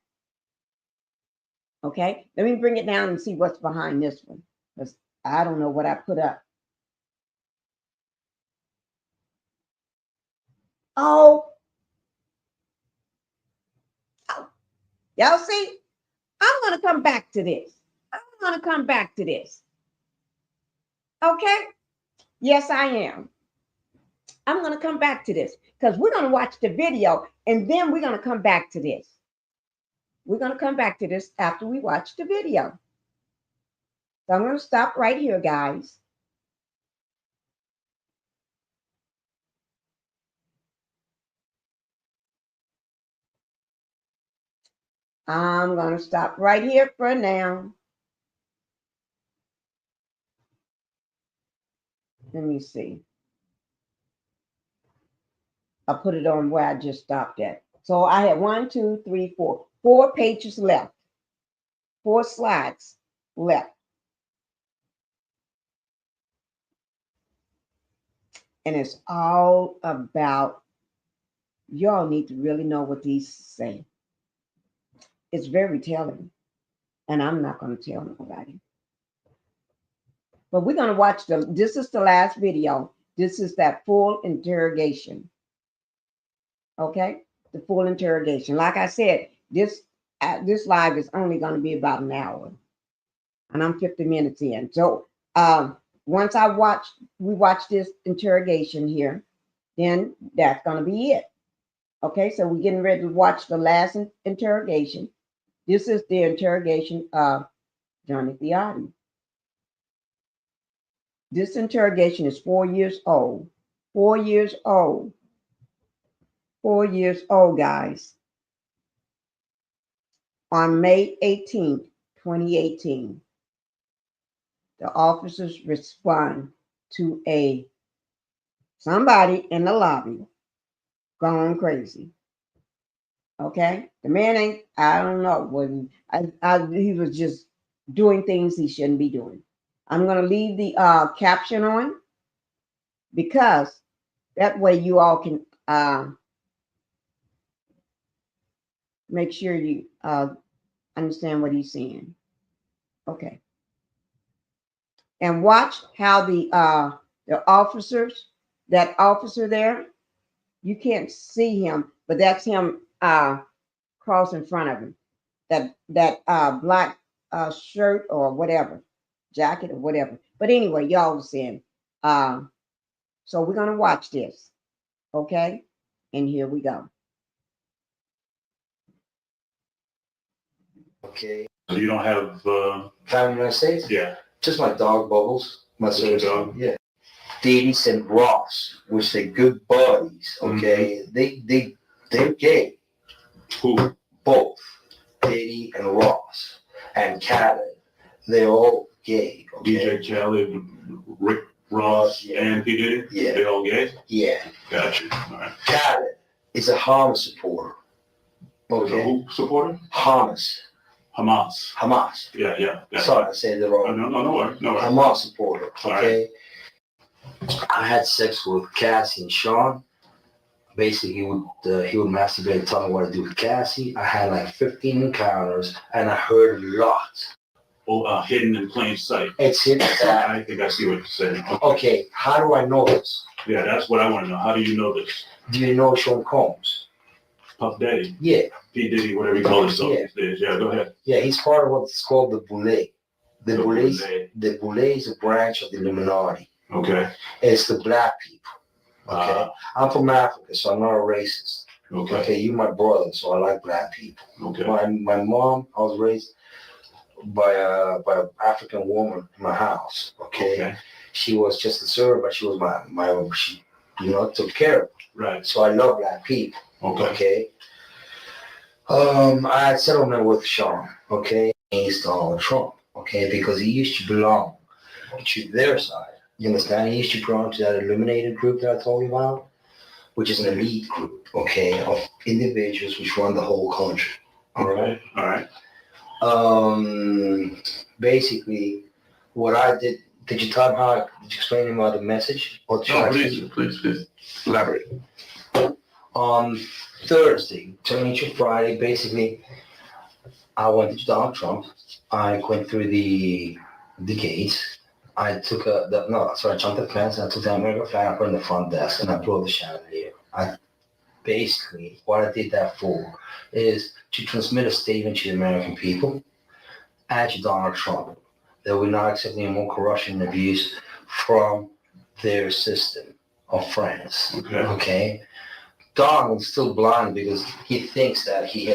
Okay, let me bring it down and see what's behind this one, because I don't know what I put up. Oh, y'all see, I'm going to come back to this. I'm going to come back to this. Okay, yes, I am. I'm going to come back to this because we're going to watch the video and then we're going to come back to this. We're going to come back to this after we watch the video. So I'm going to stop right here, guys. I'm going to stop right here for now. Let me see. I put it on where I just stopped at. So I had 4 pages left, 4 slides left. And it's all about, y'all need to really know what these say. It's very telling. And I'm not going to tell nobody. But we're going to watch this is the last video. This is that full interrogation. Okay? The full interrogation. Like I said, this live is only going to be about an hour. And I'm 50 minutes in. So once we watch this interrogation here, then that's going to be it. Okay, so we're getting ready to watch the last interrogation. This is the interrogation of Johnny Oddi. This interrogation is 4 years old. 4 years old. 4 years old, guys. On May 18th, 2018, the officers respond to somebody in the lobby going crazy. Okay, the man ain't. I don't know. He was just doing things he shouldn't be doing. I'm gonna leave the caption on because that way you all can make sure you understand what he's saying. Okay, and watch how the officers, that officer there, you can't see him, but that's him cross in front of him. That black shirt or whatever, jacket or whatever. But anyway, y'all was saying. So we're gonna watch this, okay? And here we go. Okay. So you don't have Found in the United States? yeah. Just my dog Bubbles. My service dog. Yeah. Diddy and Ross, which they're good buddies. Okay. Mm-hmm. They're gay. Who? Both. Diddy and Ross. And Khaled. They're all gay. Okay? DJ Khaled, Rick Ross, yeah. and P. Diddy? Yeah. They all gay? Yeah. Gotcha. All right. Khaled is a Hamas supporter. Okay. Who supporter? Hamas. Yeah. Sorry, I said it wrong. No worries. Hamas supporter. Okay. Right. I had sex with Cassie and Sean. Basically, he would masturbate and tell me what to do with Cassie. I had like 15 encounters, and I heard a lot. Oh, hidden in plain sight. It's hidden. I think I see what you're saying. Okay, how do I know this? Yeah, that's what I want to know. How do you know this? Do you know Sean Combs? Puff Daddy? Yeah. P. Diddy, whatever you call himself these days. Yeah, go ahead. Yeah, he's part of what's called the Boule. The Boule is a branch of the Illuminati. Okay. It's the black people. Okay. I'm from Africa, so I'm not a racist. Okay. You're my brother, so I like black people. Okay. My mom, I was raised by an African woman in my house. Okay. She was just a servant, but she was she took care of me. Right. So I love black people. Okay. I had settlement with Sean. Okay. Against Donald Trump. Okay, because he used to belong to their side. You understand? He used to belong to that eliminated group that I told you about, which is an elite group, okay, of individuals which run the whole country. All right. Basically, what I did you tell him did you explain him about the message? No, please elaborate. On Thursday, turning to Friday, basically, I went to Donald Trump. I went through the gates. I took I jumped the fence and I took the American flag, I put it in the front desk, and I blew the chandelier. Basically, what I did that for is to transmit a statement to the American people and to Donald Trump that we're not accepting any more corruption and abuse from their system of friends. Okay? Donald's still blind because he thinks that he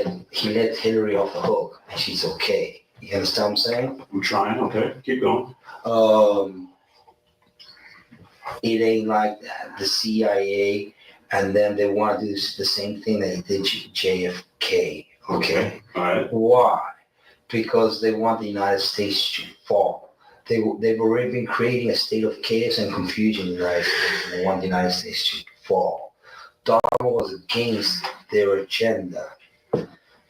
let Hillary off the hook and she's okay. You understand what I'm saying? I'm trying. Okay, keep going. It ain't like that. The CIA, and then they want to do the same thing that they did to JFK. Okay. All right. Why? Because they want the United States to fall. They've already been creating a state of chaos and confusion in the United States, and they want the United States to fall. Donald was against their agenda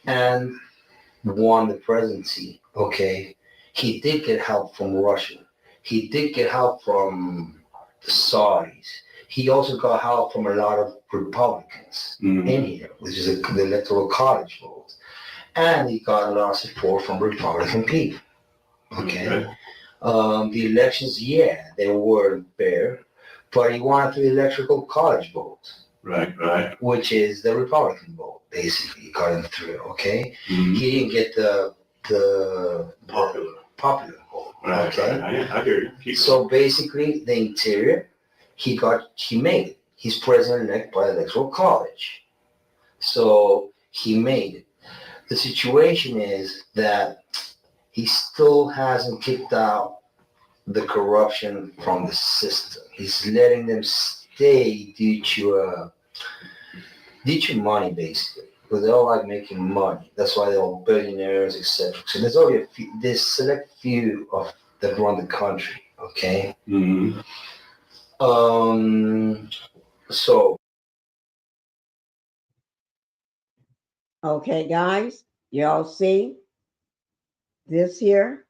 and won the presidency. Okay. He did get help from Russia. He did get help from the Saudis. He also got help from a lot of Republicans in here, which is the electoral college vote. And he got a lot of support from Republican people. Okay. The elections, they weren't fair, but he wanted the electoral college vote. Right. Which is the Republican vote, basically. He got him through, okay? He didn't get the popular vote. Right. Okay. I hear you. So basically, the interior, he made it. He's president-elect by the electoral college. So he made it. The situation is that he still hasn't kicked out the corruption from the system. He's letting them stay due to money, basically. Because they all like making money. That's why they're all billionaires, etc. So there's only there's select few of that run the country. Okay. Mm-hmm. So Okay, guys, y'all see this here?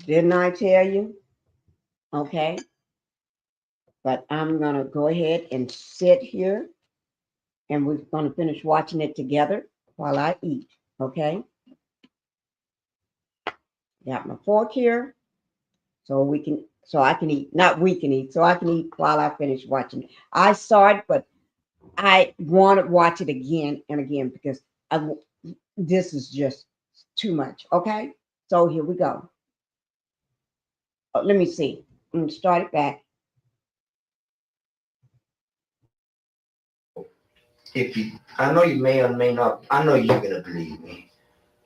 Didn't I tell you? Okay. But I'm going to go ahead and sit here and we're going to finish watching it together while I eat. Okay. Got my fork here so I can eat, not we can eat, so I can eat while I finish watching. I saw it, but I want to watch it again and again because this is just too much. Okay. So here we go. Let me see. I'm going to start it back. I know you may or may not, I know you're going to believe me.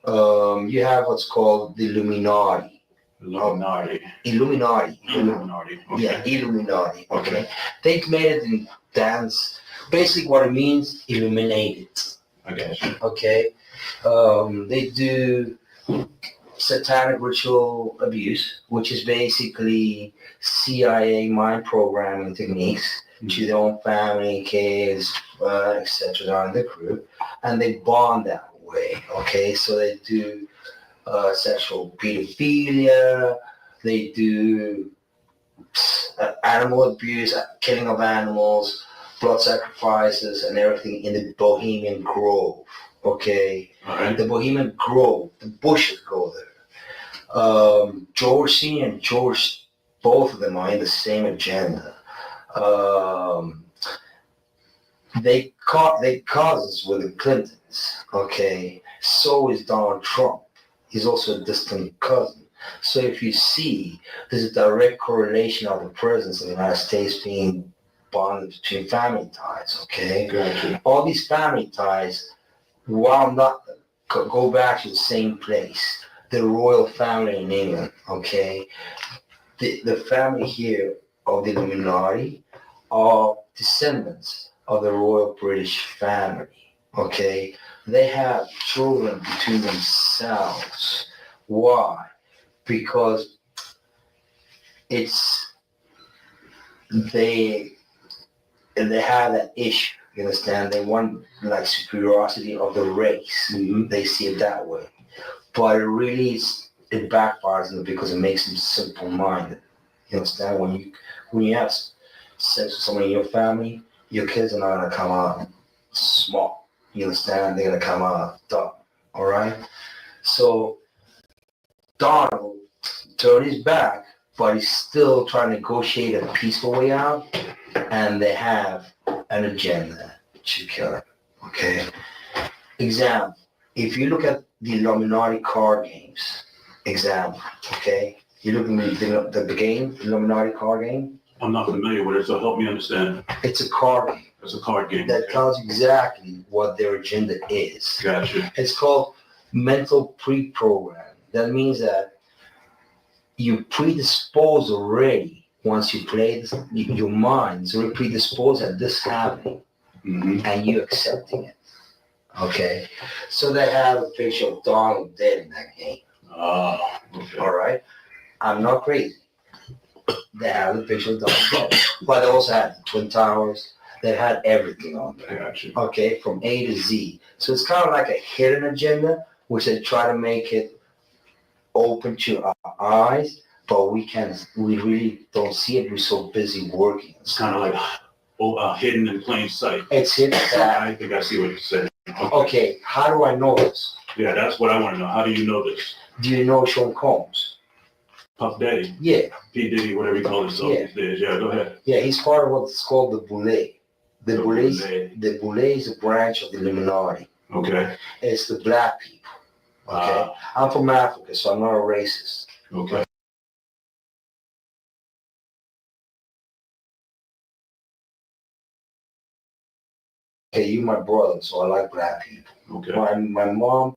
You have what's called the Illuminati. Illuminati. Illuminati. Illuminati. Okay. Yeah, Illuminati. Okay. They've made it in dance. Basically, what it means, illuminated. I got you. Okay. They do satanic ritual abuse, which is basically CIA mind programming techniques to their own family, kids, etc. on the crew, and they bond that way. Okay, so they do sexual pedophilia, they do animal abuse, killing of animals, blood sacrifices, and everything in the Bohemian Grove. Okay, All right. the Bohemian Grove, the bushes go there. George Senior and George, both of them are in the same agenda. They cousins with the Clintons. Okay, so is Donald Trump. He's also a distant cousin. So if you see, there's a direct correlation of the presence of the United States being bonded between family ties. Okay, Gotcha. all these family ties, while not go back to the same place, the royal family in England. Okay, the family here of the Illuminati are descendants of the royal British family. Okay, they have children between themselves. Why? Because it's they have that issue. You understand? They want like superiority of the race. Mm-hmm. They see it that way, but it really it backfires them because it makes them simple-minded. You understand? When you have sex with someone in your family, your kids are not gonna come out smart. You understand? They're gonna come out dumb. All right. So Donald turned his back, but he's still trying to negotiate a peaceful way out, and they have an agenda to kill him. Okay. Example: if you look at the Illuminati card games, example. Okay. You look at the game, Illuminati card game. I'm not familiar with it, so help me understand. It's a card game. It's a card game. That tells you exactly what their agenda is. Gotcha. It's called mental pre-program. That means that you predispose already once you play this, your mind is already predisposed at this happening, and you accepting it. Okay, so they have a picture of Donald dead in that game. Oh, okay. All right, I'm not crazy. They have a picture of Donald dead, but they also had the Twin Towers. They had everything on there. I got you. Okay, from A to Z. So it's kind of like a hidden agenda, which they try to make it open to our eyes, but we really don't see it. We're so busy working. It's kind of like hidden in plain sight. It's hidden. I think I see what you're saying. Okay, how do I know this? Yeah, that's what I want to know. How do you know this? Do you know Sean Combs? Puff Daddy, Yeah. P. Diddy, whatever you call himself these days. Yeah, go ahead. Yeah, he's part of what's called the Boule. The Boule is a branch of the Illuminati. Okay. It's the black people. Okay. I'm from Africa, so I'm not a racist. Okay. Okay, you my brother, so I like black people. Okay. My mom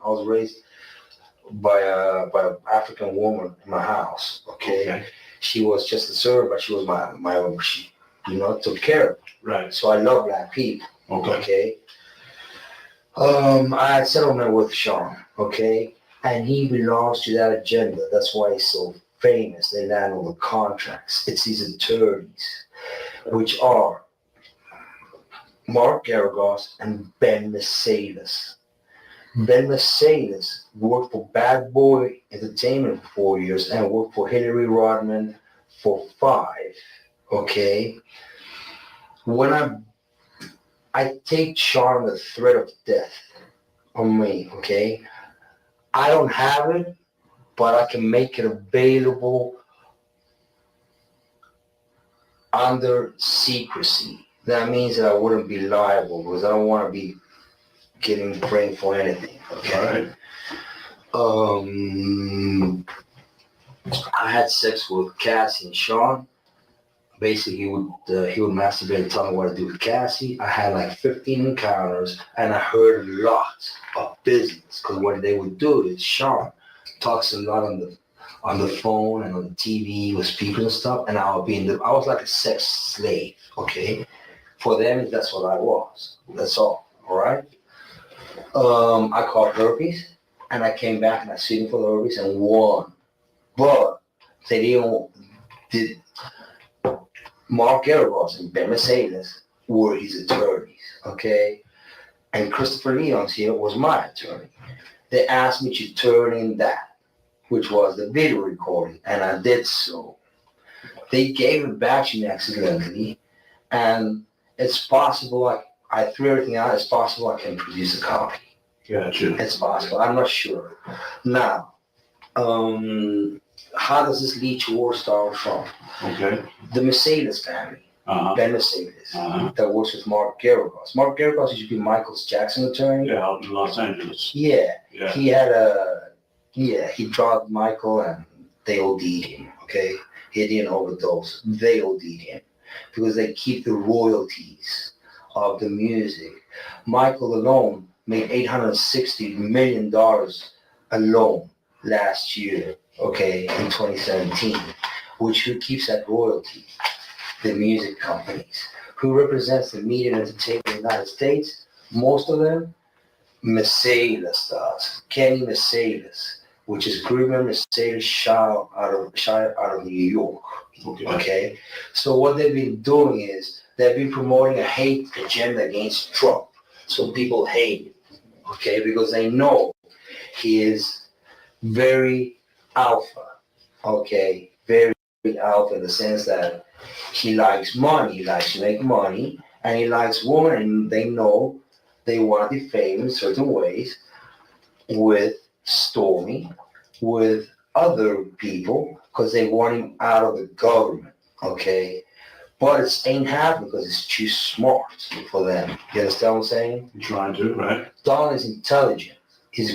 I was raised by an African woman in my house. Okay. She was just a servant, but she was she, took care of me. Right. So I love black people. Okay. I had settlement with Sean. Okay. And he belongs to that agenda. That's why he's so famous. They land all the contracts. It's these attorneys, which are Mark Garagos and Ben Mercedes. Ben Mercedes worked for Bad Boy Entertainment for 4 years and worked for Hillary Rodman for 5. Okay. When I take Sean the threat of death on me, okay? I don't have it, but I can make it available under secrecy. That means that I wouldn't be liable because I don't want to be getting framed for anything. Okay. All right. I had sex with Cassie and Sean. Basically, he would masturbate and tell me what to do with Cassie. I had like 15 encounters, and I heard a lot of business because what they would do is Sean talks a lot on the phone and on the TV with speakers and stuff, and I was like a sex slave. Okay, for them that's what I was. That's all. All right. I caught herpes, and I came back and I sued him for the herpes and won, but they did. Mark Garagos and Ben Mercedes were his attorneys, okay? And Christopher Leon's here was my attorney. They asked me to turn in that, which was the video recording, and I did so. They gave it back to me accidentally, and it's possible, I threw everything out, it's possible I can produce a copy. Gotcha. It's possible, I'm not sure. Now, how does this lead towards Donald Trump? Okay. The Mercedes family, Ben Mercedes, that works with Mark Garagos. Mark Garagos used to be Michael Jackson's attorney. Yeah, out in Los Angeles. Yeah. Yeah. He drugged Michael and they OD'd him, okay? He didn't overdose. They OD'd him because they keep the royalties of the music. Michael alone made $860 million alone last year, okay, in 2017, which who keeps that royalty? The music companies. Who represents the media and entertainment in the United States? Most of them, Mercedes does. Kenny Mercedes, which is Greenman Mercedes Child out of New York. Okay. So what they've been doing is they've been promoting a hate agenda against Trump. So people hate him, okay, because they know he is very alpha, okay, very alpha in the sense that he likes money, he likes to make money, and he likes women, and they know they want to defame in certain ways with Stormy, with other people, because they want him out of the government, okay? But it ain't happening because it's too smart for them. You understand what I'm saying? You're trying to, right? Donald is intelligent.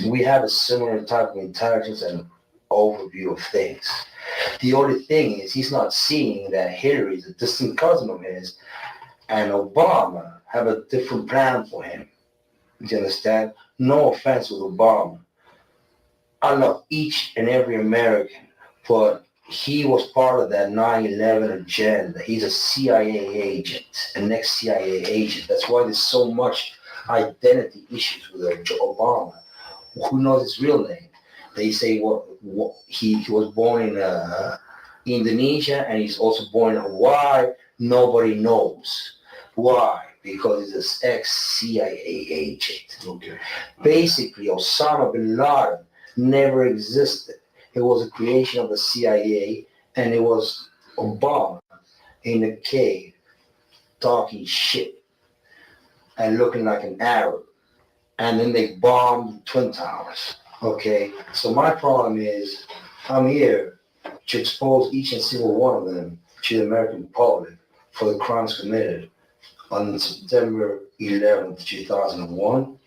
We have a similar type of intelligence and overview of things. The only thing is he's not seeing that Hillary is a distant cousin of his and Obama have a different plan for him. Do you understand? No offense with Obama. I love each and every American, but he was part of that 9/11 agenda. He's a CIA agent, an ex-CIA agent. That's why there's so much identity issues with Obama. Who knows his real name? They say he was born in Indonesia and he's also born in Hawaii. Nobody knows. Why? Because he's an ex-CIA agent. Okay. Basically, Osama bin Laden never existed. It was a creation of the CIA, and it was Obama in a cave talking shit and looking like an Arab. And then they bombed Twin Towers. Okay, so my problem is I'm here to expose each and single one of them to the American public for the crimes committed on September 11th, 2001,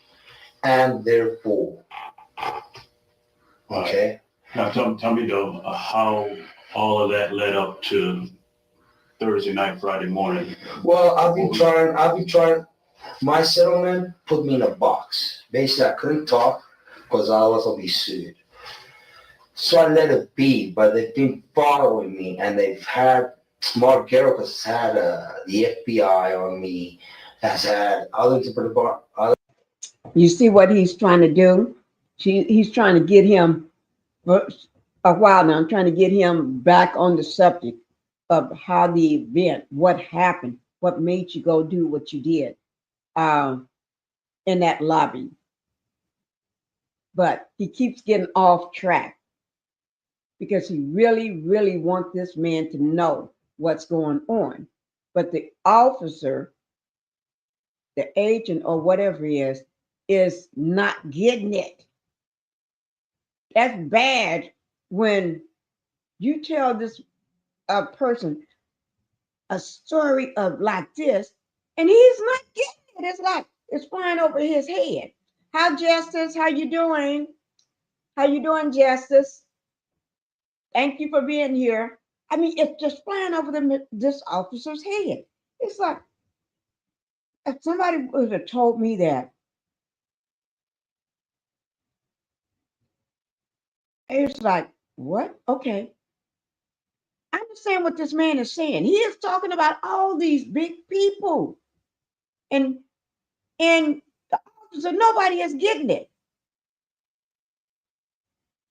and therefore. Okay. Now tell me though how all of that led up to Thursday night, Friday morning. Well, I've been trying. My settlement put me in a box. Basically, I couldn't talk. because I'll also be sued. So I let it be, but they've been following me, and they've had Mark Garrett has had the FBI on me, has had other. You see what he's trying to do? He's trying to get him for a while now. I'm trying to get him back on the subject of how the event, what happened, what made you go do what you did in that lobby. But he keeps getting off track because he really, really wants this man to know what's going on. But the officer, the agent, or whatever he is not getting it. That's bad when you tell this person a story of like this, and he's not getting it. It's like it's flying over his head. Hi, Justice. How you doing? How you doing, Justice? Thank you for being here. I mean, it's just flying over this officer's head. It's like if somebody would have told me that. It's like, what? Okay. I understand what this man is saying. He is talking about all these big people. And the officer, nobody is getting it.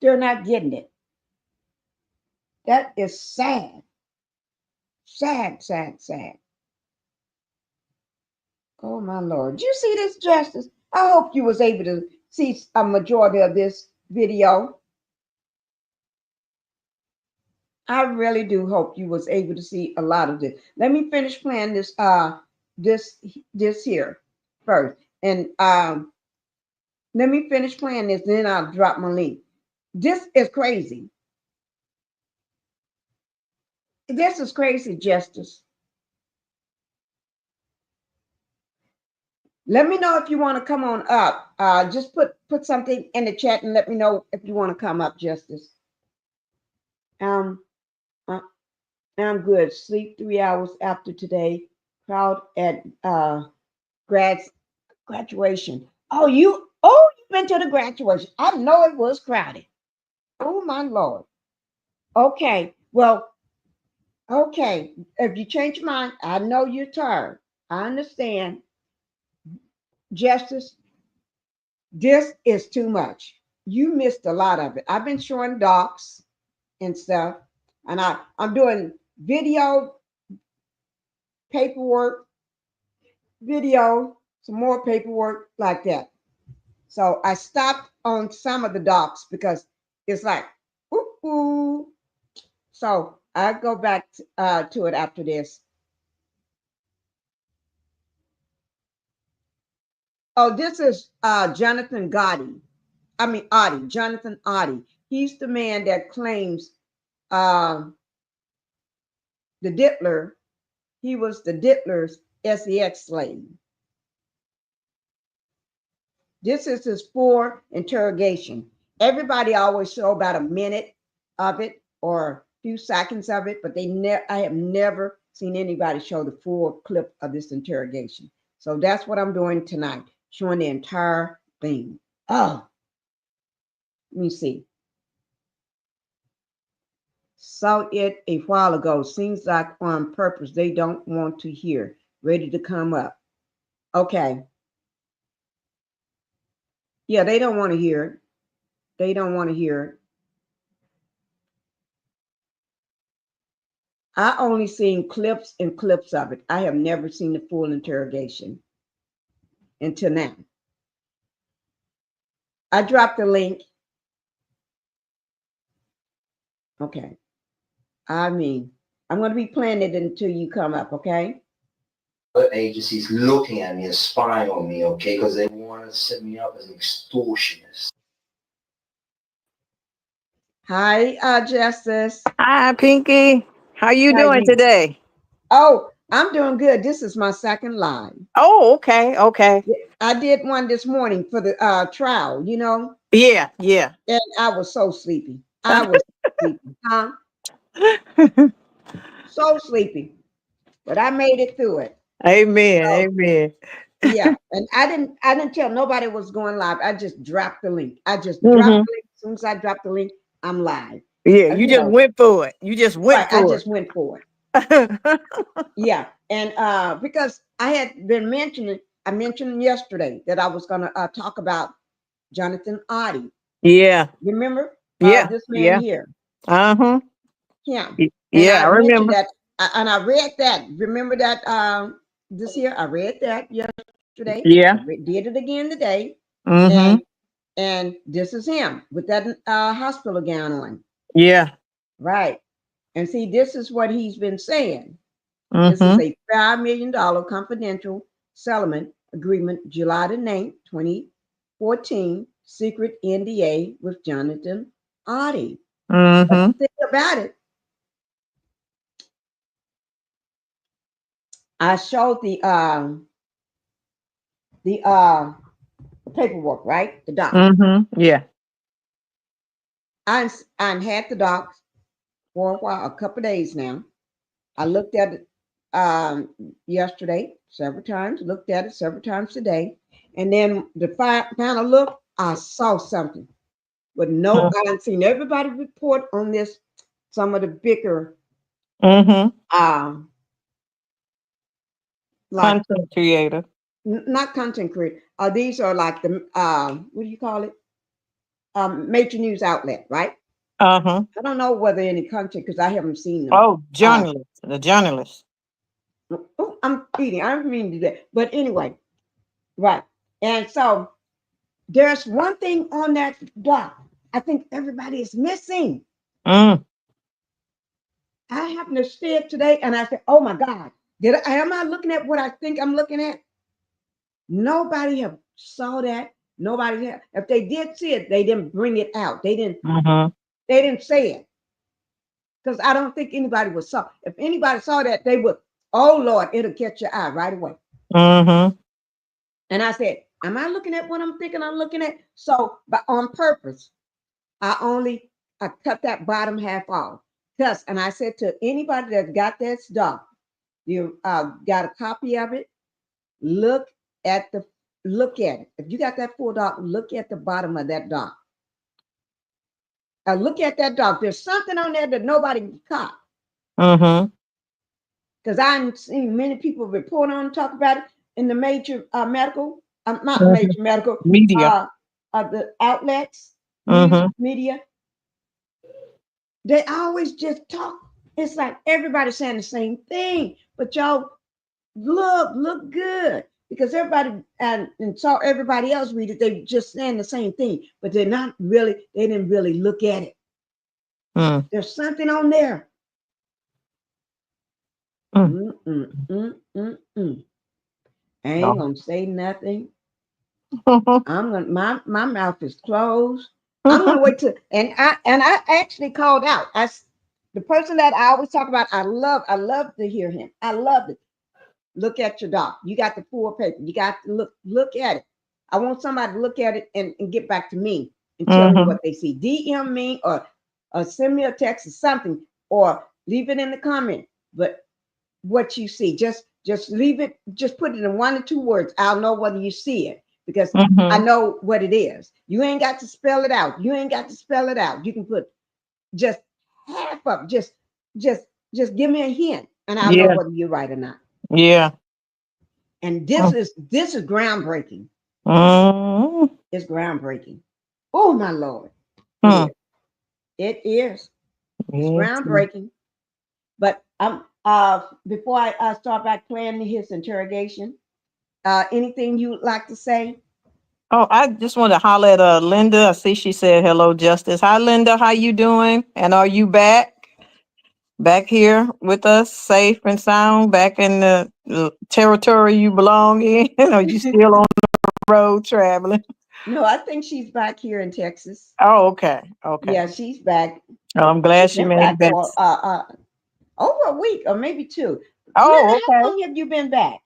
They're not getting it. That is sad. Sad, sad, sad. Oh my Lord. Did you see this, Justice? I hope you was able to see a majority of this video. I really do hope you was able to see a lot of this. Let me finish playing this this here first. And let me finish playing this, then I'll drop my link. This is crazy. This is crazy, Justice. Let me know if you want to come on up. Just put something in the chat and let me know if you want to come up, Justice. I'm good. Sleep 3 hours after today. Crowd at graduation. You've been to the graduation. I know it was crowded. Oh my Lord. Okay. Well, okay. If you change your mind, I know you're tired. I understand. Justice, this is too much. You missed a lot of it. I've been showing docs and stuff, and I'm doing video, paperwork, video, some more paperwork like that. So I stopped on some of the docs because it's like, ooh. So I go back to it after this. Oh, this is Jonathan Oddi. Jonathan Oddi. He's the man that claims the Diddler. He was the Diddler's SEX slave. This is his full interrogation. Everybody always show about a minute of it or a few seconds of it, but I have never seen anybody show the full clip of this interrogation. So that's what I'm doing tonight, showing the entire thing. Oh, let me see. Saw it a while ago. Seems like on purpose. They don't want to hear. Ready to come up. Okay. Yeah, they don't want to hear it. They don't want to hear it. I only seen clips and clips of it. I have never seen the full interrogation until now. I dropped the link. Okay. I'm going to be playing it until you come up, okay? Other agencies looking at me and spying on me, okay, because they want to set me up as an extortionist. Hi, Justice. Hi, Pinky. How you doing today? Oh, I'm doing good. This is my second live. Oh, okay. I did one this morning for the trial, you know? Yeah. And I was so sleepy. Huh? So sleepy. But I made it through it. Amen. Yeah, and I didn't tell nobody it was going live. I just dropped the link. I just dropped Hmm. the link. As soon as I dropped the link, I'm live. Yeah, you You just know, went for it. You just right. went I for just went for it. it. Yeah, and because I had been mentioning, I mentioned yesterday that I was going to talk about Jonathan Oddi. Yeah, Remember yeah, this man yeah. here, Uh-huh. him, and Yeah, I I mentioned remember. that, and I read that. Remember that this year I read that yesterday. Yeah. Did it again today, Mm-hmm. and this is him with that hospital gown on, Yeah. right? And see, this is what he's been saying. This is Mm-hmm. a $5 million confidential settlement agreement, July the 9th, 2014, secret NDA with Jonathan Oddi. But Mm-hmm. the thing about it, I showed the paperwork, right? The doc. Mm-hmm. Yeah. I had the docs for a while, a couple of days now. I looked at it yesterday several times, looked at it several times today. And then the final look, I saw something. But no, I've seen everybody report on this, some of the bigger Mm-hmm. um like Content creator. not content creator. These are like the what do you call it? Major news outlet, right? Uh-huh. I don't know whether any content because I haven't seen them. Oh, journalist. The journalist. Oh, I'm eating. I don't mean to do that. But anyway, right. And so there's one thing on that doc I think everybody is missing. Mm. I happened to see it today and I said, oh my God, am I looking at what I think I'm looking at? Nobody have saw that. Nobody have, if they did see it, they didn't bring it out. Mm-hmm. They didn't say it. Because I don't think anybody would saw. If anybody saw that, they would, oh Lord, it'll catch your eye right away. Mm-hmm. And I said, am I looking at what I'm thinking I'm looking at? So, but on purpose, I cut that bottom half off. Because, and I said to anybody that got that stuff, you got a copy of it, look at it. If you got that full doc, look at the bottom of that doc. Look at that doc. There's something on there that nobody caught. Mm-hmm. Because I've seen many people report on, talk about it in the major medical, not Mm-hmm. major medical, Media. the outlets, news, Mm-hmm. media. They always just talk. It's like everybody's saying the same thing, but y'all look good because everybody and saw everybody else read it. They just saying the same thing, but they didn't really look at it. Mm. There's something on there. Mm. I ain't gonna say nothing. I'm gonna my mouth is closed. I'm gonna wait till and I actually called out. The person that I always talk about, I love to hear him. I love it. Look at your doc. You got the full paper. You got to look at it. I want somebody to look at it and get back to me and tell me Mm-hmm. what they see. DM me or send me a text or something, or leave it in the comment. But what you see, just leave it, just put it in 1 or 2 words. I'll know whether you see it because I Mm-hmm. know what it is. You ain't got to spell it out. You ain't got to spell it out. You can put just half up. Just give me a hint, and I'll know Yeah. whether you're right or not. Yeah. And this is groundbreaking. Mm-hmm. It's groundbreaking. Oh my Lord. It Mm. is. It is. It's Yes. groundbreaking. But before I start back playing his interrogation, anything you would like to say? Oh, I just want to holler at Linda. I see she said hello, Justice. Hi, Linda. How you doing? And are you back here with us, safe and sound, back in the territory you belong in? Are you still on the road traveling? No, I think she's back here in Texas. Oh, okay. Okay. Yeah, she's back. Well, I'm glad She's she been made it back back. for over a week or maybe 2. Oh, Linda, how okay. long have you been back?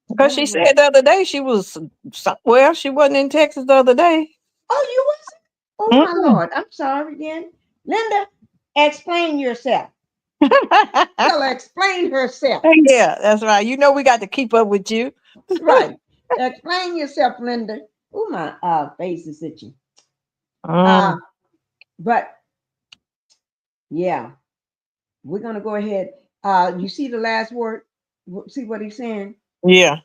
Because she said the other day she was somewhere. She wasn't in Texas the other day. Oh, you wasn't? Oh my Mm-mm. Lord. I'm sorry then. Linda, explain yourself. Tell her explain herself. Yeah, that's right. You know we got to keep up with you. Right. Explain yourself, Linda. Oh, my face is itching. Mm, But yeah, we're gonna go ahead. You see the last word? See what he's saying? yeah,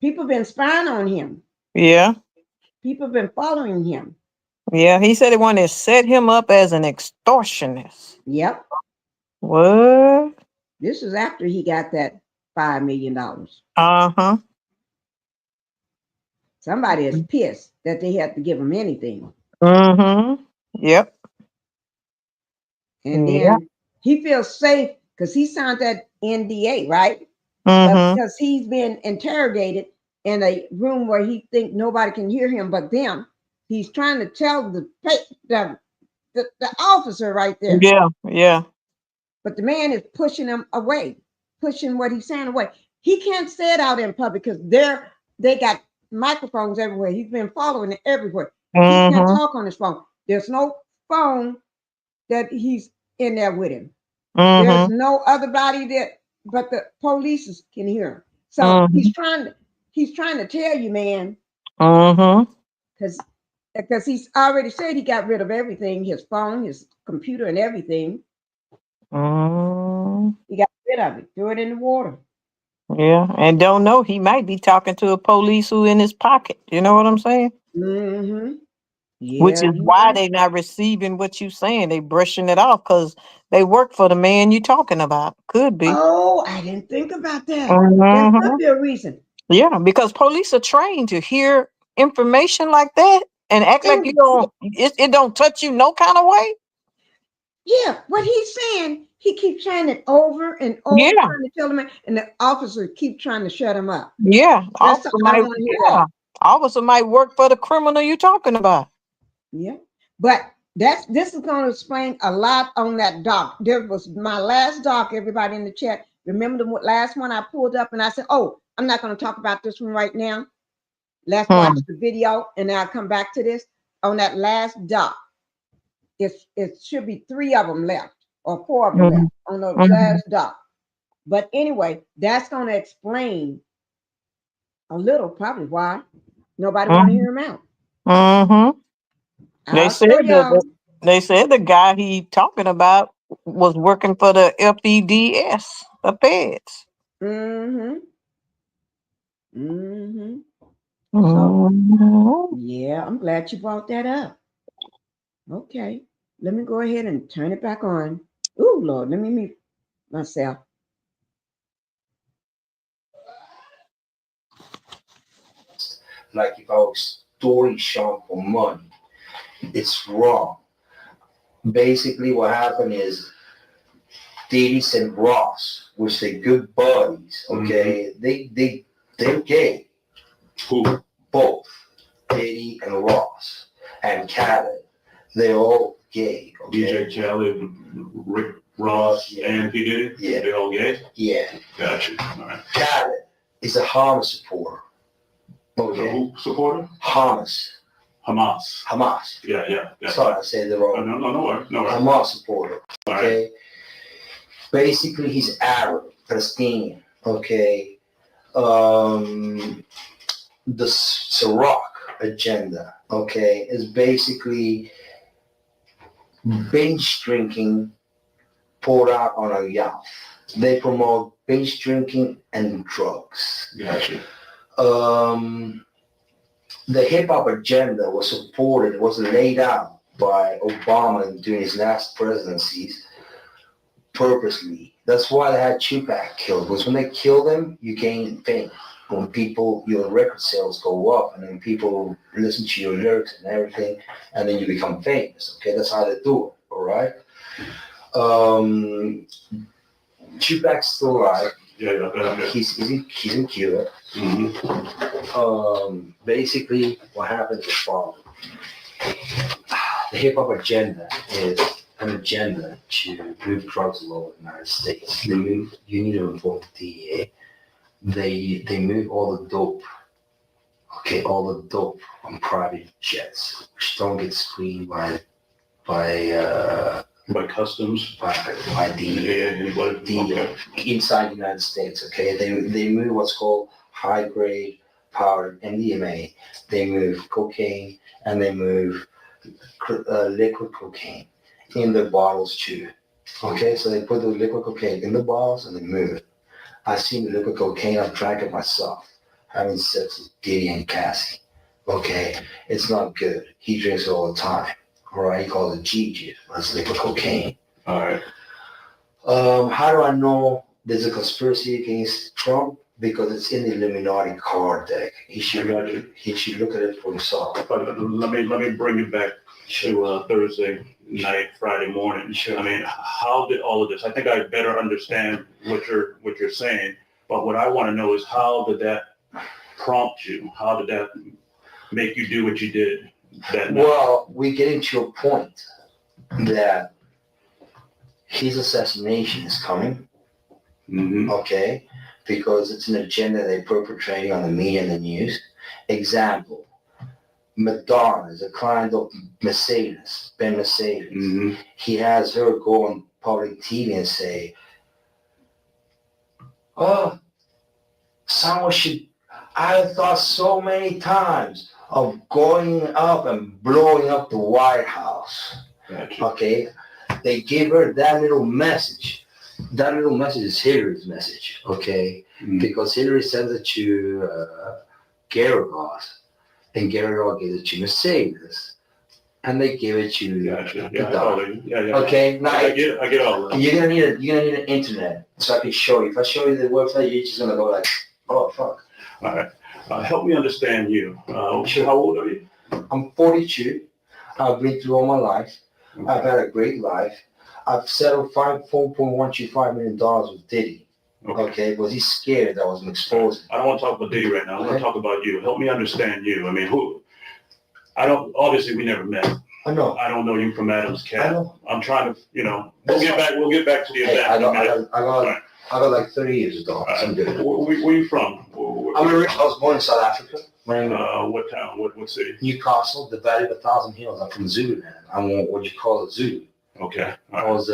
People been spying on him. yeah, People been following him. yeah. He said he wanted to set him up as an extortionist. Yep. What? This is after he got that $5 million. Uh-huh. Somebody is pissed that they had to give him anything. Mm-hmm. Yep. And Yeah. then he feels safe because he signed that NDA, right? But Mm-hmm. because he's been interrogated in a room where he think nobody can hear him but them, he's trying to tell the officer right there. Yeah. Yeah. But the man is pushing him away, pushing what he's saying away. He can't say it out in public because they got microphones everywhere. He's been following it everywhere. He can't Mm-hmm. talk on his phone. There's no phone that he's in there with him. There's Mm-hmm. no other body that but the police can hear him. So Mm-hmm. he's trying to tell you, man, Mm-hmm. because he's already said he got rid of everything, his phone, his computer, and everything. Mm-hmm. He got rid of it, threw it in the water. Yeah. And don't know, he might be talking to a police who in his pocket. You know what I'm saying? Mm-hmm. Which Yeah, is you why right. they not receiving what you saying. They brushing it off because they work for the man you talking about. Could be. Oh, I didn't think about that. That Mm-hmm. could be a reason. Yeah, because police are trained to hear information like that and act like you And don't. It don't touch you no kind of way. yeah, what he's saying, he keeps saying it over and over, Yeah, trying to tell him, and the officer keep trying to shut him up. yeah. That's I don't want to hear that. Officer might work for the criminal you talking about. Yeah, but this is going to explain a lot on that doc. There was my last doc. Everybody in the chat, remember the last one I pulled up, and I said, "Oh, I'm not going to talk about this one right now. Let's watch the video, and then I'll come back to this on that last doc. It should be 3 of them left or 4 of them left on the last doc. But anyway, that's going to explain a little probably why nobody want to hear him out. Mm-hmm. I'll show y'all. They said the guy he talking about was working for the FEDS, the feds. Mm-hmm. Mm-hmm. So Mm-hmm. yeah, I'm glad you brought that up. Okay, let me go ahead and turn it back on. Oh Lord, let me mute myself. Like if I was extorting Sean for money, it's wrong. Basically, what happened is Diddy and Ross, which they good buddies, okay? They're gay. Who? Both Diddy and Ross and Khaled. They're all gay. Okay? DJ Khaled, Rick Ross, and P. Diddy? Yeah. They all gay? Yeah. Gotcha. All right. Khaled is a Hamas supporter. Okay. Who supporter? Hamas. Hamas. Yeah. Sorry, I said the wrong. No worries. Hamas supporter. Okay. Right. Basically, he's Arab, Palestinian. Okay. The Ciroc agenda, okay, is basically binge drinking poured out on a yacht. They promote binge drinking and drugs. Gotcha. The hip hop agenda was laid out by Obama during his last presidencies purposely. That's why they had Tupac killed, because when they kill him, you gain fame. When your record sales go up, and then people listen to your lyrics and everything, and then you become famous. Okay, that's how they do it. All right. Tupac's still alive. Yeah. He's in Cuba. Mm-hmm. Basically, what happens is following. The hip hop agenda is an agenda to move drugs all over the United States. You need to inform the DEA. They move all the dope. Okay, all the dope on private jets, which don't get screened by By customs? by the Okay. inside the United States. Okay, they move what's called high grade powder MDMA. They move cocaine and they move liquid cocaine in the bottles too. Okay, so they put the liquid cocaine in the bottles and they move it. I've seen the liquid cocaine. I've drank it myself, having sex with Diddy and Cassie. Okay, it's not good. He drinks it all the time. All right, he calls it G. That's liquid cocaine. All right. How do I know there's a conspiracy against Trump? Because it's in the Illuminati card deck. He should look at it for himself. But let me bring it back to Thursday night, Friday morning. Sure. I mean, how did all of this? I think I better understand what you're saying. But what I want to know is how did that prompt you? How did that make you do what you did that night? Well, we're getting to a point that his assassination is coming. Mm-hmm. Okay, because it's an agenda they're perpetrating on the media and the news. Example, Madonna is a client of Mercedes, Ben Mercedes. Mm-hmm. He has her go on public TV and say, oh, someone should, I thought so many times of going up and blowing up the White House. Gotcha. Okay, they gave her that little message. That little message is Hillary's message, okay? Mm-hmm. Because Hillary sends it to Gerard, and Gerard gives it to Mercedes, and they give it to Gotcha. the Yeah, dog. yeah. Okay, now I get all that. you're gonna need an internet so I can show you. If I show you the website, you're just gonna go like, oh fuck. All right. Help me understand you. Sure. How old are you? I'm 42. I've been through all my life. Okay. I've had a great life. I've settled $4.125 million with Diddy. Okay, because he's scared that I was an exposure. I don't want to talk about Diddy right now. I want to talk about you. Help me understand you. I mean, obviously we never met. I know. I don't know you from Adam's I cat. know. I'm trying to, we'll get back to the Hey, event. I got like 30 years of dogs. I'm good. Where you from? I was born in South Africa. My name is What town? What city? Newcastle, the Valley of a Thousand Hills. I'm from Zululand. I'm what you call a Zulu. Okay. I was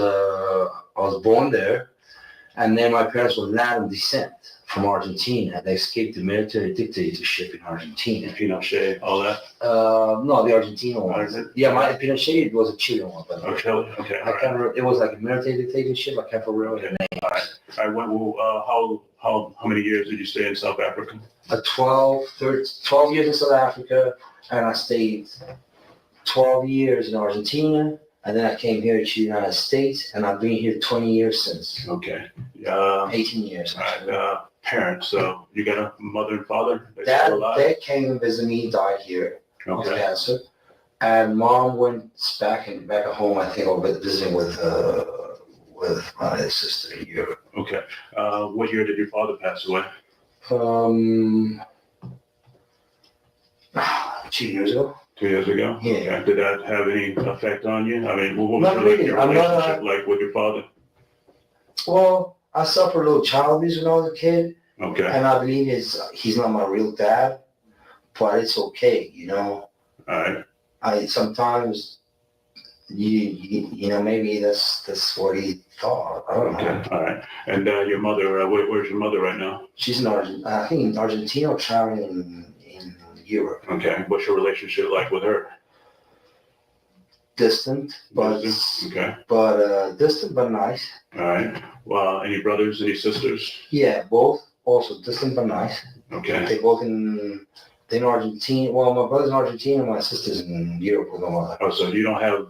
born there, and then my parents were Latin descent from Argentina. They escaped the military dictatorship in Argentina. Pinochet, all that. No, the Argentina one. Yeah, my Pinochet was a Chilean one, but Okay. Okay. I can't remember. It was like a military dictatorship. I can't remember the name. All right. Well, how many years did you stay in South Africa? 12 years in South Africa, and I stayed 12 years in Argentina. And then I came here to the United States, and I've been here 20 years since. Okay. 18 years. All right. Parents. So you got a mother and father? Dad came and visited me, died here of Okay. cancer. And mom went back at home, I think, over visiting with my sister in Europe. Okay. What year did your father pass away? 2 years ago. 2 years ago? Yeah. Okay. Did that have any effect on you? I mean, what was Not really. your relationship like with your father? Well, I suffered a little child abuse when I was a kid, Okay. and I believe he's not my real dad, but it's okay, All right. I sometimes maybe that's what he thought. I don't know. Okay. All right. And your mother, where's your mother right now? She's in I think in Argentina or traveling in Europe. Okay. What's your relationship like with her? Distant, but Okay. Distant but nice. All right. Well, any brothers, any sisters? Yeah, both also distant but nice. Okay. They both in Argentina. Well, my brother's in Argentina, my sister's in Europe with my mother. Oh, so you don't have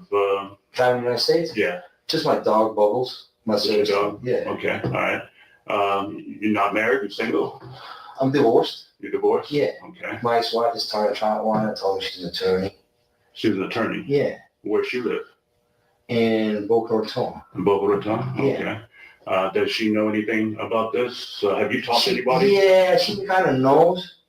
Family in the United States? Yeah. Just my dog Bubbles. My Just your sister. dog? Yeah. Okay. All right. You're not married? You're single? I'm divorced. You're divorced? Yeah. Okay. My ex-wife is tired of trying to line. I told her she's an attorney. She's an attorney? Yeah. Where she live? In Boca Raton. In Boca Raton? Yeah. Okay. Does she know anything about this? Have you talked to anybody? Yeah, she kind of knows.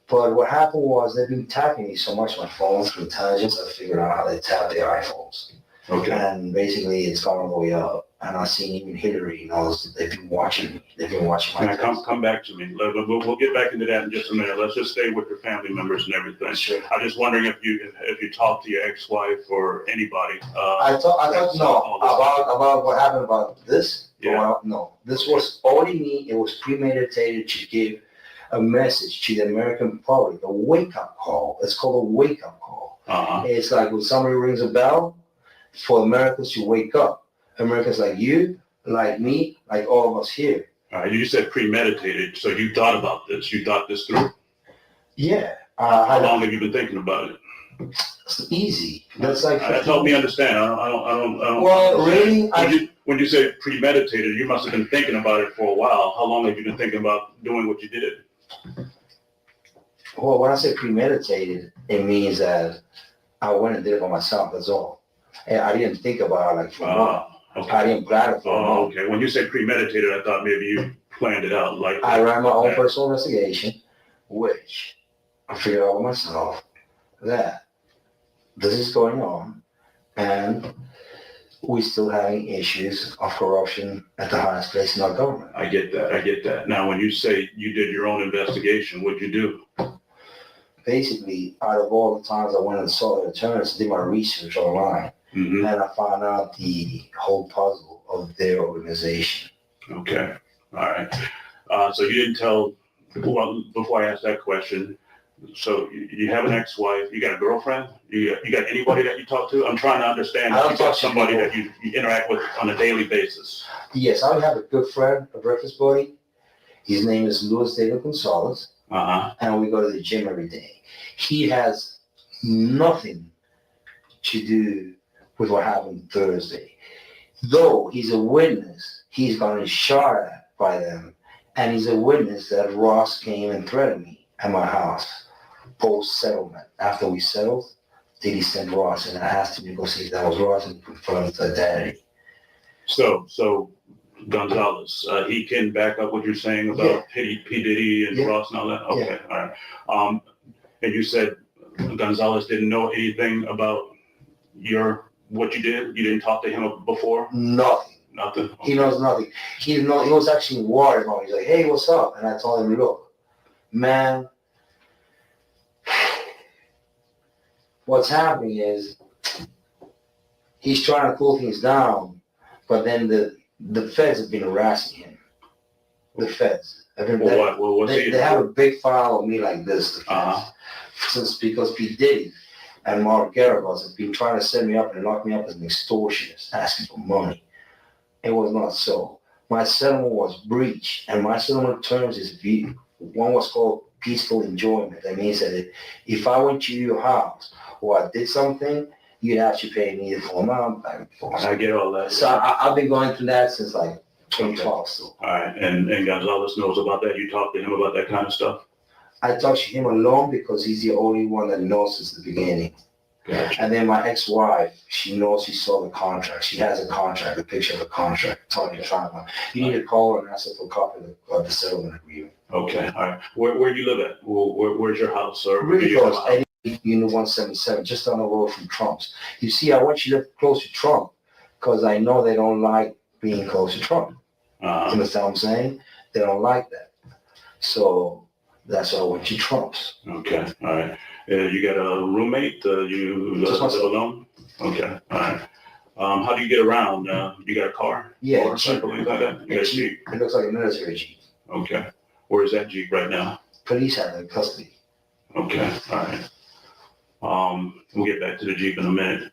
But what happened was they've been tapping me so much on my phone through intelligence. I figured out how they tap their iPhones. Okay. And basically it's gone all the way up. and I seen even Hillary and all those. They've been watching me. They've been watching my. Come back to me. We'll get back into that in just a minute. Let's just stay with your family members and everything. Sure. I'm just wondering if you talked to your ex-wife or anybody. I thought no about what happened about this. Yeah. No, this was only me. It was premeditated to give a message to the American public, a wake-up call. It's called a wake-up call. It's like when somebody rings a bell for Americans to wake up. Americans like you, like me, like all of us here. All right, you said premeditated, so you thought about this. You thought this through? Yeah. How long have you been thinking about it? It's easy. That's like. Help me understand. I don't. Well, really, when you say premeditated, you must have been thinking about it for a while. How long have you been thinking about doing what you did? Well, when I say premeditated, it means that I went and did it by myself. That's all. And I didn't think about it like for a month. Okay. I didn't plan it for a month. Okay. When you say premeditated, I thought maybe you planned it out. Like I ran my own personal investigation, which I figured out myself that this is going on, and we're still having issues of corruption at the highest place in our government. I get that. Now, when you say you did your own investigation, what'd you do? Basically, out of all the times I went and saw the attorneys, did my research online, and I found out the whole puzzle of their organization. Okay. All right. So you didn't tell, well, before I ask that question, so you have an ex-wife, you got a girlfriend, you got anybody that you talk to? I'm trying to understand if you got somebody that you interact with on a daily basis. Yes, I have a good friend, a breakfast buddy. His name is Luis David Gonzalez, and we go to the gym every day. He has nothing to do with what happened Thursday. Though he's a witness, he's gotten shot at by them, and he's a witness that Ross came and threatened me at my house post-settlement. After we settled, Diddy sent Ross, and I asked him to go see if that was Ross and confirm his identity. So Gonzalez, he can back up what you're saying about P. Diddy and Ross and all that? Okay, all right. And you said Gonzalez didn't know anything about what you did? You didn't talk to him before? Nothing. Okay. He knows nothing. He was actually worried about me. He's like, hey, what's up? And I told him, look, man, what's happening is he's trying to cool things down, but then the feds have been harassing him. The feds. They have a big file of me like this, the feds. Because P. Diddy and Mark Garagos have been trying to set me up and lock me up as an extortionist, asking for money. It was not so. My settlement was breached, and my settlement terms is one was called peaceful enjoyment. That means that if I went to your house or I did something, you'd have to pay me the full amount. I get all that. So I've been going through that since like 2012. So. All right, and Gonzalez knows about that. You talk to him about that kind of stuff? I talked to him alone because he's the only one that knows since the beginning. Gotcha. And then my ex-wife, she knows she saw the contract. She has a contract, a picture of the contract. You need to call her and ask her for a copy of the settlement agreement. Okay, all right. Where do you live at? Where's your house? Or really close, Unit 177, just down the road from Trump's. You see, I want you to live close to Trump because I know they don't like being close to Trump. You understand what I'm saying? They don't like that. So that's why I went to Trump's. Okay, all right. You got a roommate? You live alone? Okay, all right. How do you get around? You got a car? Yeah, or something like that? You got a Jeep? It looks like a military Jeep. Okay. Where is that Jeep right now? Police have it in custody. Okay, all right. We'll get back to the Jeep in a minute.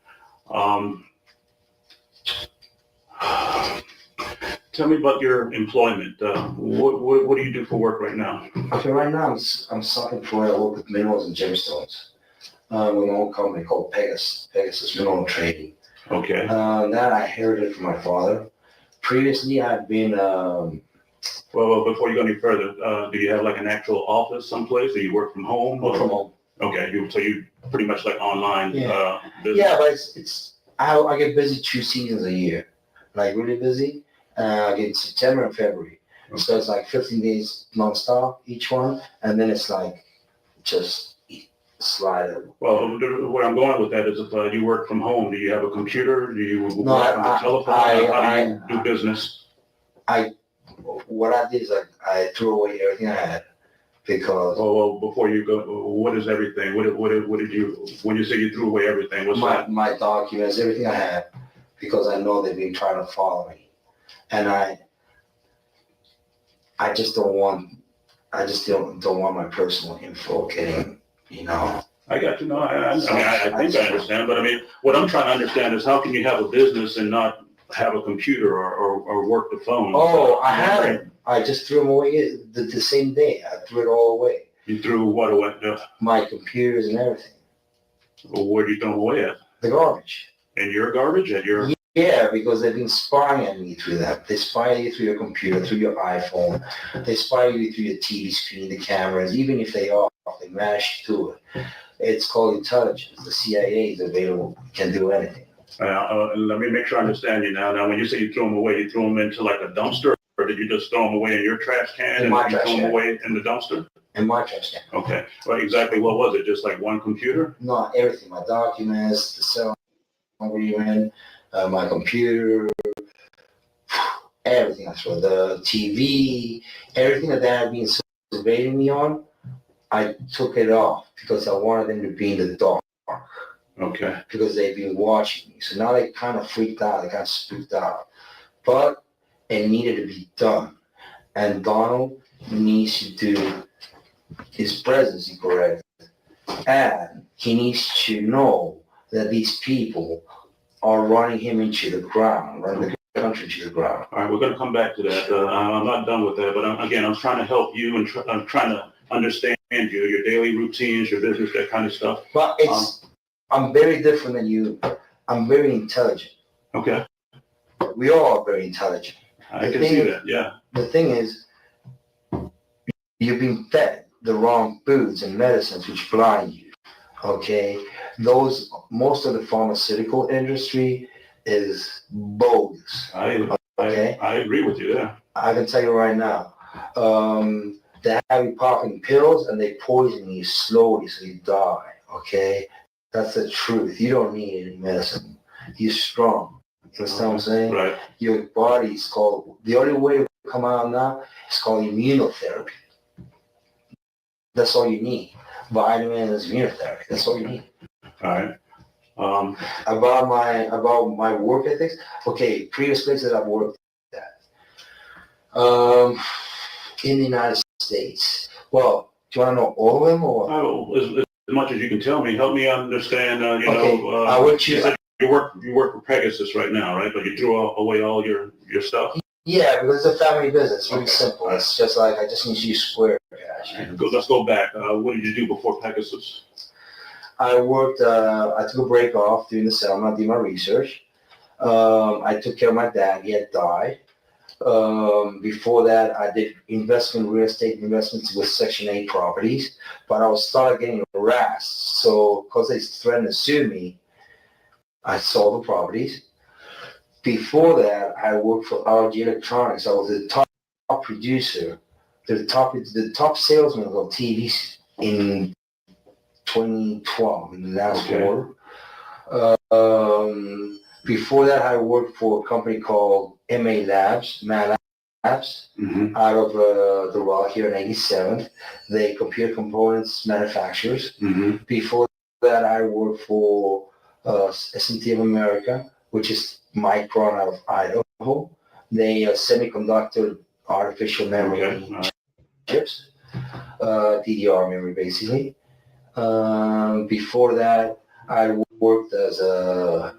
Tell me about your employment. What do you do for work right now? Okay, right now I'm self-employed. I work with minerals and gemstones. With my own company called Pegasus Mineral Trading. Okay. That I inherited from my father. Previously, I've been. Well, before you go any further, do you have like an actual office someplace, or you work from home? Work from home. Okay, so you pretty much like online. Yeah, business. Yeah, but I get busy 2 seasons a year, like really busy. I get September and February, so it's like 15 days nonstop each one, and then it's like just slide it. Well, where I'm going with that is if you work from home, do you have a computer? Do you work on a telephone? How do you do business? What I did is I threw away everything I had because. Well, before you go, what is everything? What did you, when you say you threw away everything, what's that? My documents, everything I had, because I know they've been trying to follow me. And I just don't want my personal info getting, I got to know. I think I understand, but I mean, what I'm trying to understand is how can you have a business and not have a computer or work the phone? Oh, I haven't. I just threw them away the same day. I threw it all away. You threw what away? My computers and everything. Well, where do you throw them away at? The garbage. And your garbage? Yeah, because they've been spying on me through that. They spy you through your computer, through your iPhone. They spy you through your TV screen, the cameras. Even if they are, they manage to do it. It's called intelligence. The CIA is available, can do anything. Let me make sure I understand you now. Now, when you say you threw them away, you threw them into like a dumpster, or did you just throw them away in your trash can and throw them away in the dumpster? In my trash can. Okay. Well, exactly what was it? Just like one computer? No, everything. My documents, the cell agreement, my computer, everything. I threw the TV, everything that they had been surveilling me on. I took it off because I wanted them to be in the dark. Okay. Because they've been watching me. So now they kind of freaked out. They kind of spooked out. But it needed to be done. And Donald needs to do his presidency correct. And he needs to know that these people are running him into the ground, running the country into the ground. All right, we're going to come back to that. I'm not done with that. But I'm trying to help you and I'm trying to understand you, your daily routines, your business, that kind of stuff. But I'm very different than you. I'm very intelligent. Okay. We all are very intelligent. I can see that, yeah. The thing is, you've been fed the wrong foods and medicines which blind you, okay? Most of the pharmaceutical industry is bogus. I agree with you there. I can tell you right now, they have you popping pills and they poison you slowly so you die, okay? That's the truth. You don't need any medicine. You're strong. You understand what I'm saying? Right. Your body is called, the only way to come out now is called immunotherapy. That's all you need. Vitamins, immunotherapy. That's all you need. All right. About my work ethics. Okay, previous places I've worked at. In the United States. Well, do you want to know all of them or? As much as you can tell me, help me understand. I would you said you work for Pegasus right now, right? But you threw away all your stuff. Yeah, because it's a family business. Really simple. It's just like I just need to use Square cash. Let's go back. What did you do before Pegasus? I worked. I took a break off doing the settlement, doing my research. I took care of my dad. He had died. Before that, I did real estate investments with Section 8 properties, but I started getting harassed. So, because they threatened to sue me, I sold the properties. Before that, I worked for RG Electronics. I was the top producer, the top salesman of TVs in 2012, in the last quarter. Before that, I worked for a company called MA Labs, out of Doral here in 87th. They computer components manufacturers. Before that, I worked for SMT of America, which is Micron out of Idaho. They semiconductor artificial memory chips, DDR memory basically. Before that, I worked as a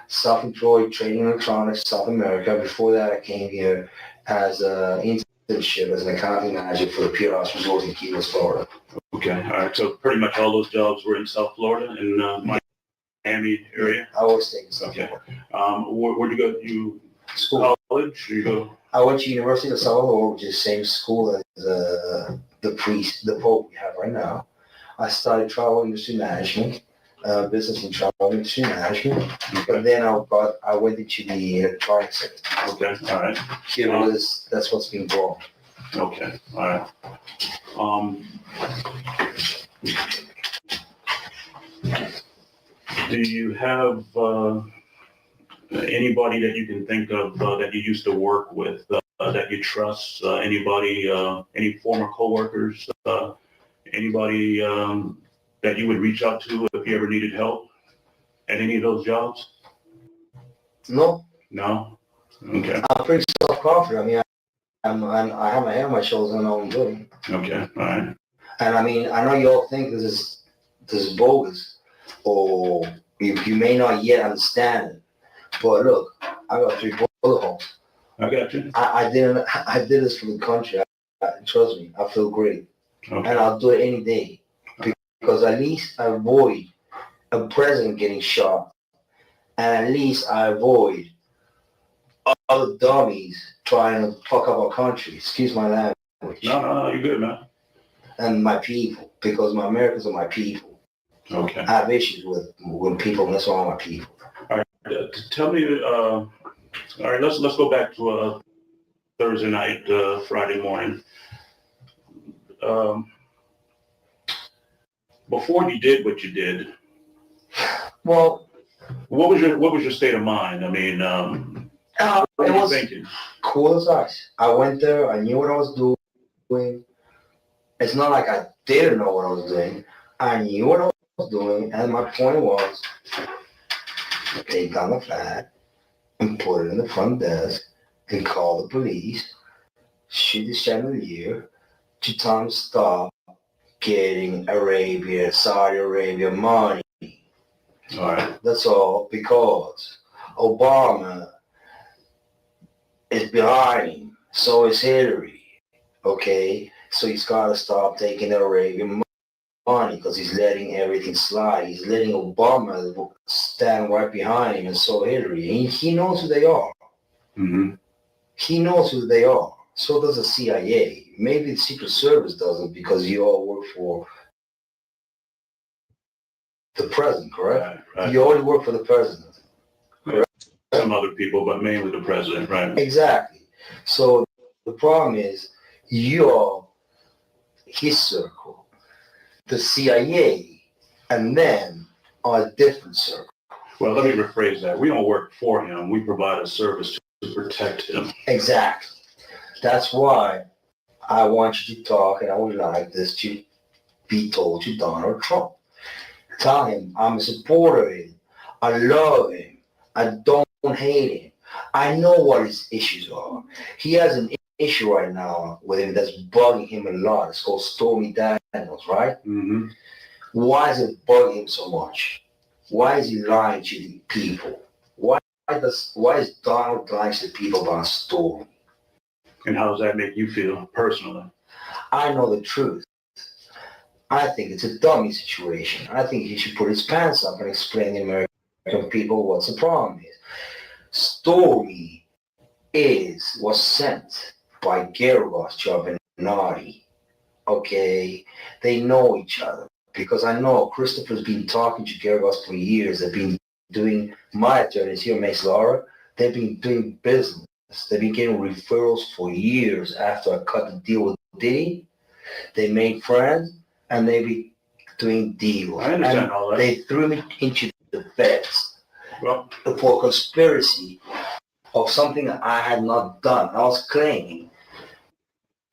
self-employed trading electronics, South America. Before that, I came here as an internship as an accounting manager for the PinkietheHousewife Resort in Key West, Florida. Okay, all right. So pretty much all those jobs were in South Florida, in Miami area? I was staying in South Florida. Where'd you go? You school. College? You go? I went to University of Salvador, which is the same school as the Pope we have right now. I studied travel industry management. Business and travel industry management, but then I went into the electronics sector. Okay, all right. That's what's been growing. Okay, all right. Do you have anybody that you can think of that you used to work with that you trust? Anybody, any former coworkers? Anybody that you would reach out to if you ever needed help at any of those jobs? No, No? Okay. I'm pretty self-confident. I mean, I have my head on my shoulders and I know what I'm doing. Okay. All right. And I mean, I know you all think this is bogus, or you may not yet understand it. But look, I got 3 bullet holes. I got you. I did this for the country. Trust me, I feel great. Okay. And I'll do it any day. Because at least I avoid a president getting shot. And at least I avoid other dummies trying to fuck up our country. Excuse my language. No, you're good, man. And my people. Because my Americans are my people. Okay. I have issues with people, and that's all my people. All right. Tell me, all right, let's go back to Thursday night, Friday morning. Before you did what you did, Well, what was your state of mind? I mean, what were it you was thinking? cool as ice. I went there. I knew what I was doing. It's not like I didn't know what I was doing. I knew what I was doing, and my point was, take down the flag and put it in the front desk and call the police, shoot the chandelier to tell them to stop getting Saudi Arabia money. All right. That's all, because Obama is behind him. So is Hillary. Okay? So he's got to stop taking the Arabian money because he's letting everything slide. He's letting Obama stand right behind him, and so Hillary. He knows who they are. Mm-hmm. He knows who they are. So does the CIA. Maybe the Secret Service doesn't because you all work for the president, correct? Right. You already work for the president. Correct? Some other people, but mainly the president, right? Exactly. So the problem is you're his circle, the CIA, and then a different circle. Well, let me rephrase that. We don't work for him. We provide a service to protect him. Exactly. That's why I want you to talk, and I would like this to be told to Donald Trump. Tell him I'm a supporter of him. I love him. I don't hate him. I know what his issues are. He has an issue right now with him that's bugging him a lot. It's called Stormy Daniels, right? Mm-hmm. Why is it bugging him so much? Why is he lying to the people? Why is Donald lying to the people about Stormy? And how does that make you feel personally? I know the truth. I think it's a dummy situation. I think he should put his pants up and explain to the American people what the problem is. Stormy was sent by Gergos Giovanni. Okay? They know each other. Because I know Christopher's been talking to Gergos for years. They've been doing, my attorneys here, Mace Laura, they've been doing business. They've been getting referrals for years after I cut the deal with Diddy. They made friends, and they be doing deals. I understand and all that. They threw me into the feds Well, for conspiracy of something that I had not done. I was claiming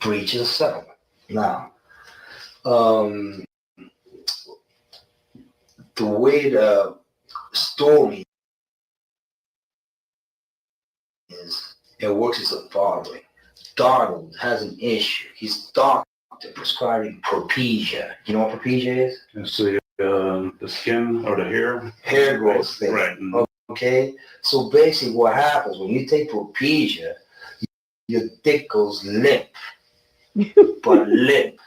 breaches of settlement. Now, the way the story is, it works as the following. Donald has an issue. His doctor prescribing Propecia. You know what Propecia is? it's the skin or the hair. Hair growth thing. Right. Okay? So basically what happens when you take Propecia, your dick goes limp. But limp.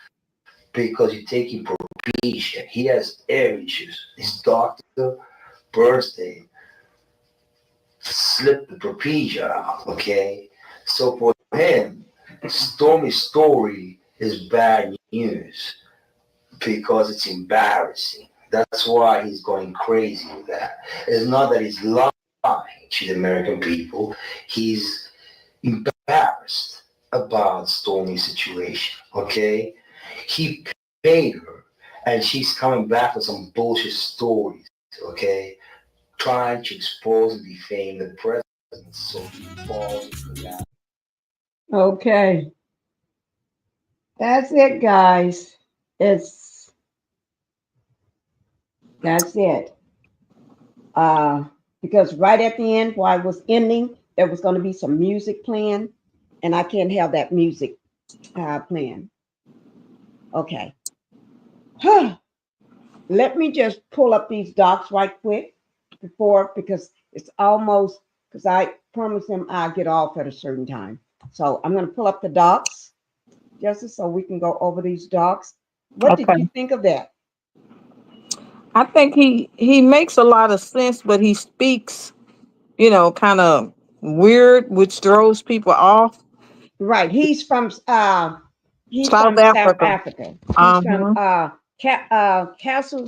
Because you're taking Propecia. He has air issues. His doctor, Bernstein, slipped the Propecia out, okay? So for him, Stormy's story is bad news because it's embarrassing. That's why he's going crazy with that. It's not that he's lying to the American people. He's embarrassed about Stormy's situation, okay? He paid her And she's coming back with some bullshit stories, okay? Trying to expose and defame the president so he falls into that. Okay. That's it, guys. That's it. Because right at the end, while I was ending, there was going to be some music playing, and I can't have that music playing. Okay. Let me just pull up these docs right quick because it's almost, because I promised them I'll get off at a certain time. So I'm going to pull up the docs, Justice, so we can go over these docs. What did you think of that? I think he makes a lot of sense, but he speaks, kind of weird, which throws people off. Right. He's from South Africa. He's from Castle.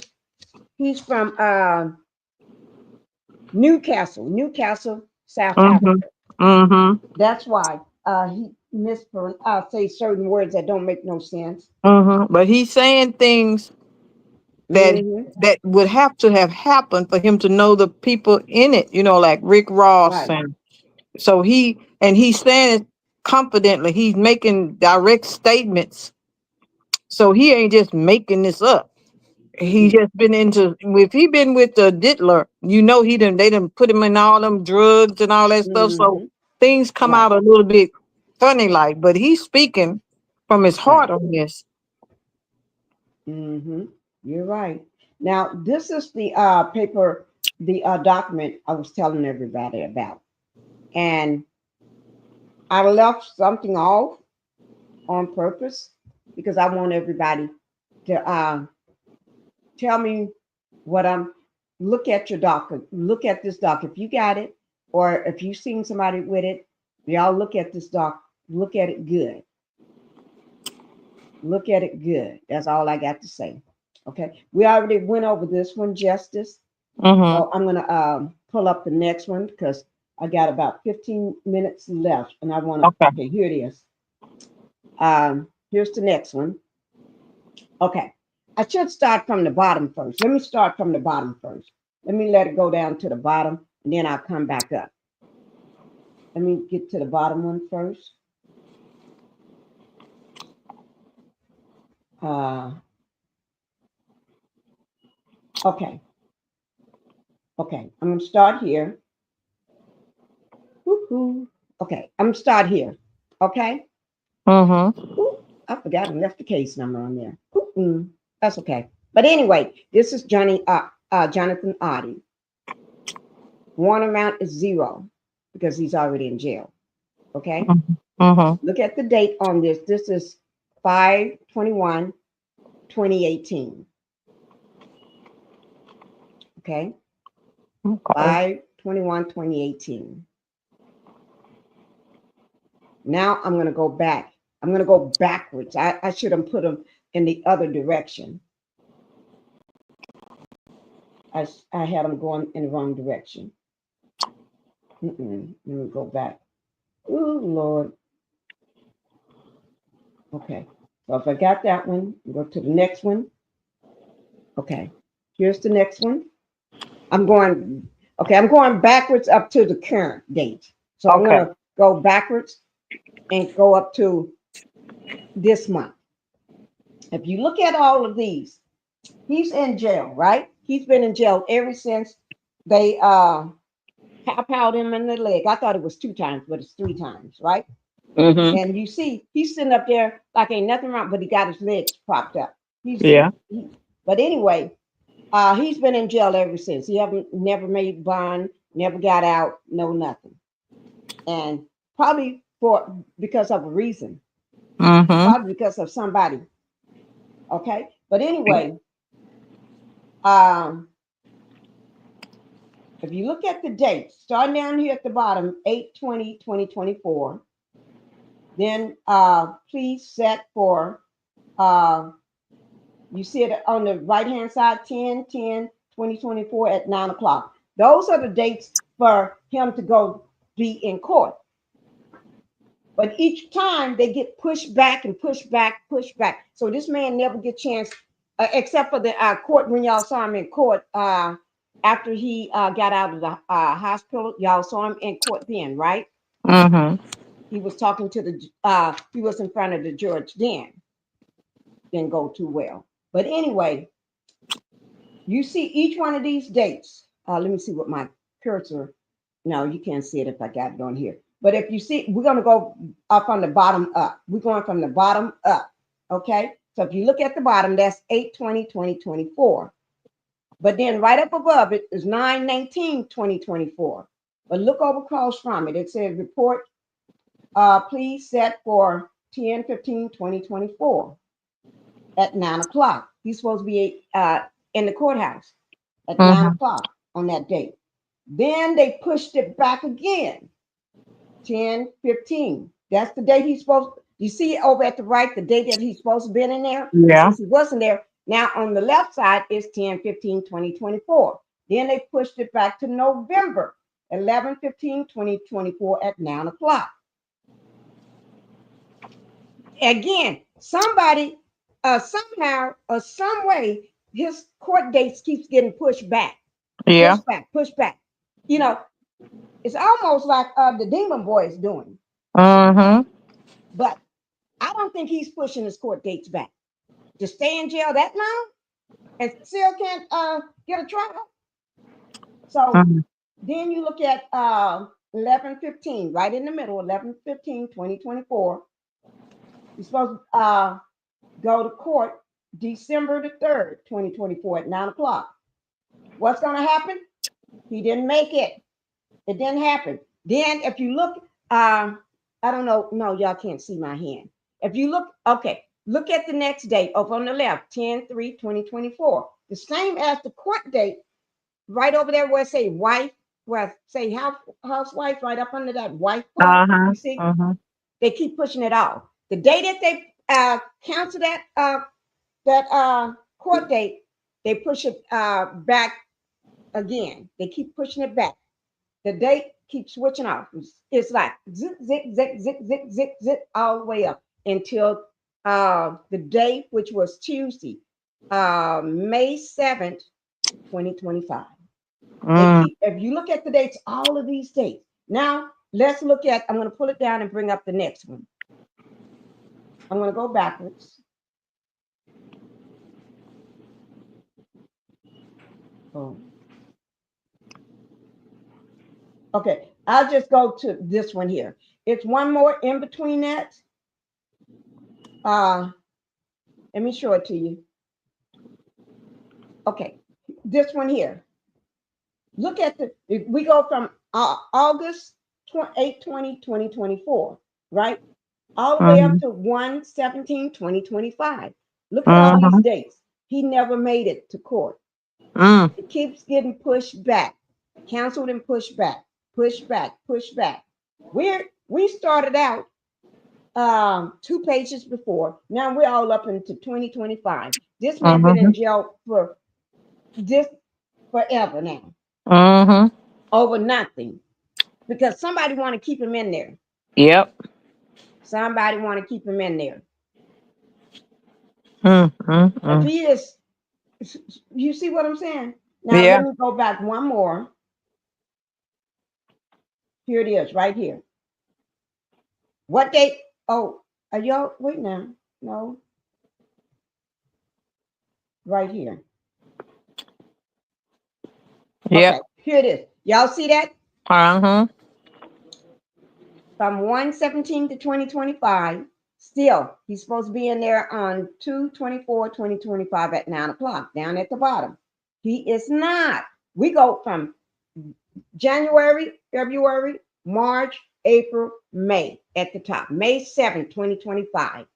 He's from Newcastle, South Africa. That's why he say certain words that don't make no sense. But he's saying things that that would have to have happened for him to know the people in it, like Rick Ross. Right. And so he's saying it confidently. He's making direct statements. So he ain't just making this up. He just been if he been with the Diddler, they done put him in all them drugs and all that stuff. So things come out a little bit funny like, but he's speaking from his heart on this. You're right. Now, this is the paper, the document I was telling everybody about. And I left something off on purpose because I want everybody to tell me what look at your doc, look at this doc. If you got it, or if you've seen somebody with it, y'all look at this doc, look at it good. Look at it good. That's all I got to say. Okay. We already went over this one, Justice. So I'm going to pull up the next one because I got about 15 minutes left and I want to, okay, here it is. Here's the next one. Okay. I should start from the bottom first. Let me start from the bottom first. Let me let it go down to the bottom and then I'll come back up. Let me get to the bottom one first. Okay. Okay, I'm going to start here. Woo-hoo. Okay, I'm going to start here. Okay? Ooh, I forgot I left the case number on there. That's okay. But anyway, this is Jonathan Oddi. Warrant amount is 0 because he's already in jail. Okay? Look at the date on this. This is 5/21/2018. Okay? 5/21/2018. Now I'm going to go back. I'm going to go backwards. I should have put them in the other direction. I had them going in the wrong direction. Let me go back. Oh, Lord. Okay. So if I got that one, go to the next one. Okay. Here's the next one. I'm going backwards up to the current date. So I'm going to go backwards and go up to this month. If you look at all of these, he's in jail, right? He's been in jail ever since they popped him in the leg. I thought it was 2 times, but it's 3 times, right? And you see, he's sitting up there like ain't nothing wrong, but he got his legs propped up. But anyway, he's been in jail ever since. He never made bond, never got out, no nothing. And probably because of a reason. Probably because of somebody. Okay. But anyway, if you look at the date, starting down here at the bottom, 8/20/2024, then please set for you see it on the right hand side, 10/10/2024 at 9 o'clock. Those are the dates for him to go be in court. But each time they get pushed back and pushed back. So this man never get a chance except for the court when y'all saw him in court after he got out of the hospital. Y'all saw him in court then, right? Mm-hmm. He was talking to the he was in front of the judge then. Didn't go too well. But anyway, you see each one of these dates. Let me see what my cursor. No, you can't see it if I got it on here. But if you see, we're going to go up from the bottom up. We're going from the bottom up. Okay. So if you look at the bottom, that's 8/20/2024. But then right up above it is 9/19/2024. But look over across from it. It says report, please set for 10/15/2024 at 9 o'clock. He's supposed to be in the courthouse at 9 o'clock on that date. Then they pushed it back again, 10/15. That's the date he's supposed to. You see over at the right, the date that he's supposed to be in there? Yeah. Since he wasn't there. Now on the left side is 10/15/2024. Then they pushed it back to November 11/15/2024 at 9 o'clock. Again, somebody, somehow or some way, his court dates keeps getting pushed back. Yeah. Push back. You know, it's almost like the Demon Boy is doing. Mm-hmm. But I don't think he's pushing his court dates back. To stay in jail that long and still can't get a trial. So then you look at 11/15, right in the middle, 11/15/2024. You're supposed to go to court December the 3rd, 2024 at 9 o'clock. What's going to happen? He didn't make it. It didn't happen. Then if you look, I don't know. No, y'all can't see my hand. If you look, okay, look at the next date over on the left, 10/3/2024. The same as the court date, right over there where it say wife, where say housewife, right up under that wife part. You see? They keep pushing it off. The day that they cancel that court date, they push it back again. They keep pushing it back. The date keeps switching off. It's like zip, zip, zip, zip, zip, zip, zip, all the way up until the day, which was Tuesday, May 7th, 2025. If you look at the dates, all of these dates. Now, let's look at, I'm going to pull it down and bring up the next one. I'm going to go backwards. Oh. Okay, I'll just go to this one here. It's one more in between that. Let me show it to you. Okay, this one here. Look at we go from August 8/20/2024, right? All the way up to 1/17/2025. Look at all these dates. He never made it to court. It keeps getting pushed back, canceled and pushed back, pushed back, pushed back. We started out 2 pages before. Now we're all up into 2025. This man been in jail for this forever now. Over nothing. Because somebody want to keep him in there. Yep. Somebody want to keep him in there. If he is, you see what I'm saying? Now let me go back one more. Here it is, right here. What date? Oh, are y'all, wait now. No. Right here. Yep. Okay, here it is. Y'all see that? From 1/17 to 2025. Still, he's supposed to be in there on 2/24/2025 at 9 o'clock, down at the bottom. He is not. We go from January, February, March, April, May at the top. May 7th, 2025.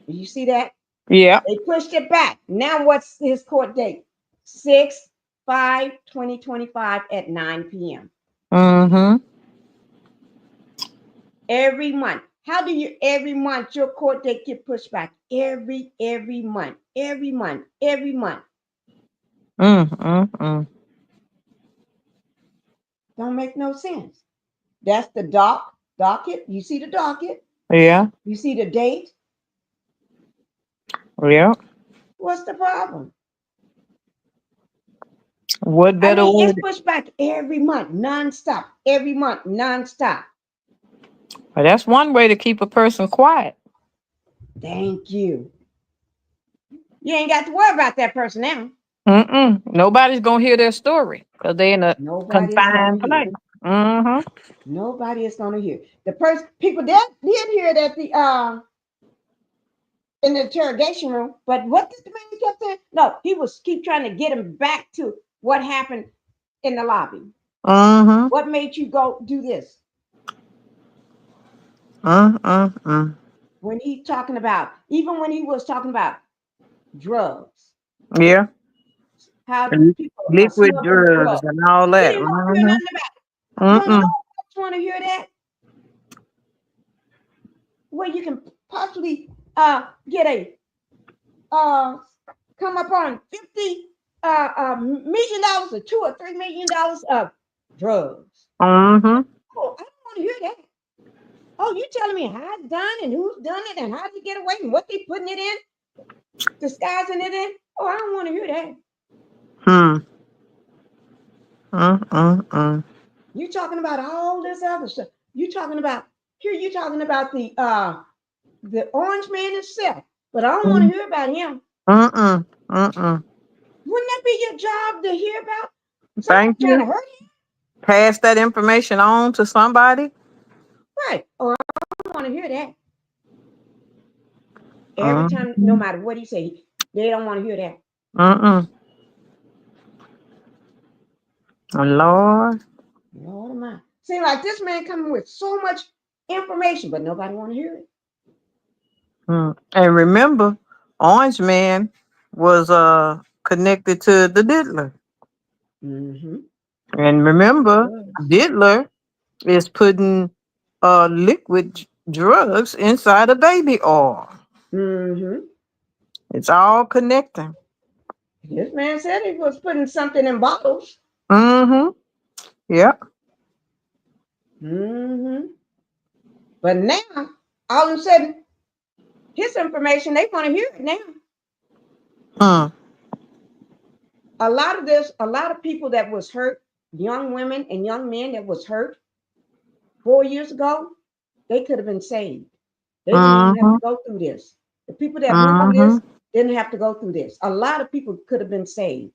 You see that? Yeah. They pushed it back. Now what's his court date? 6/5/2025 at 9 p.m. Every month. How do you every month your court date get pushed back? Every month. Every month. Every month. Don't make no sense. That's the docket. You see the docket? Yeah. You see the date? Yeah. What's the problem? What I better mean, way? it's pushed back every month, nonstop. Every month, nonstop. Well, that's one way to keep a person quiet. Thank you. You ain't got to worry about that person now. Nobody's gonna hear their story because they're in a Nobody is confined going to hear. place. Mm-hmm. Nobody is going to hear. The person, people did hear it at the in the interrogation room, but what did the man kept saying? No, he was keep trying to get him back to what happened in the lobby. Mm-hmm. What made you go do this? When he talking about, even when he was talking about drugs, Yeah. how people are Liquid smuggling drugs drugs. and all He that. didn't want to hear nothing about it. Don't Mm-mm. nobody want to hear that. Where you can possibly get a come up on $50 million or $2 or $3 million of drugs. Mm-hmm. Oh, I don't want to hear that. Oh, you telling me how it's done and who's done it and how did you get away and what they putting it in, disguising it in? Oh, I don't want to hear that. You talking about all this other stuff. You talking about you talking about the orange man himself, but I don't want to hear about him. Wouldn't that be your job to hear about somebody Thank trying you. to hurt him? Pass that information on to somebody. Right. Oh, I don't want to hear that. Every time, no matter what he say, they don't want to hear that. Lord. Lord of mine. Seems like this man coming with so much information, but nobody want to hear it. And remember, Orange Man was connected to the diddler. And remember, diddler is putting liquid drugs inside a baby oil. It's all connecting. This man said he was putting something in bottles. Yep. But now, all of a sudden, his information, they want to hear it now. A lot of people that was hurt, young women and young men that was hurt 4 years ago, they could have been saved. They didn't even have to go through this. The people that went through this didn't have to go through this. A lot of people could have been saved.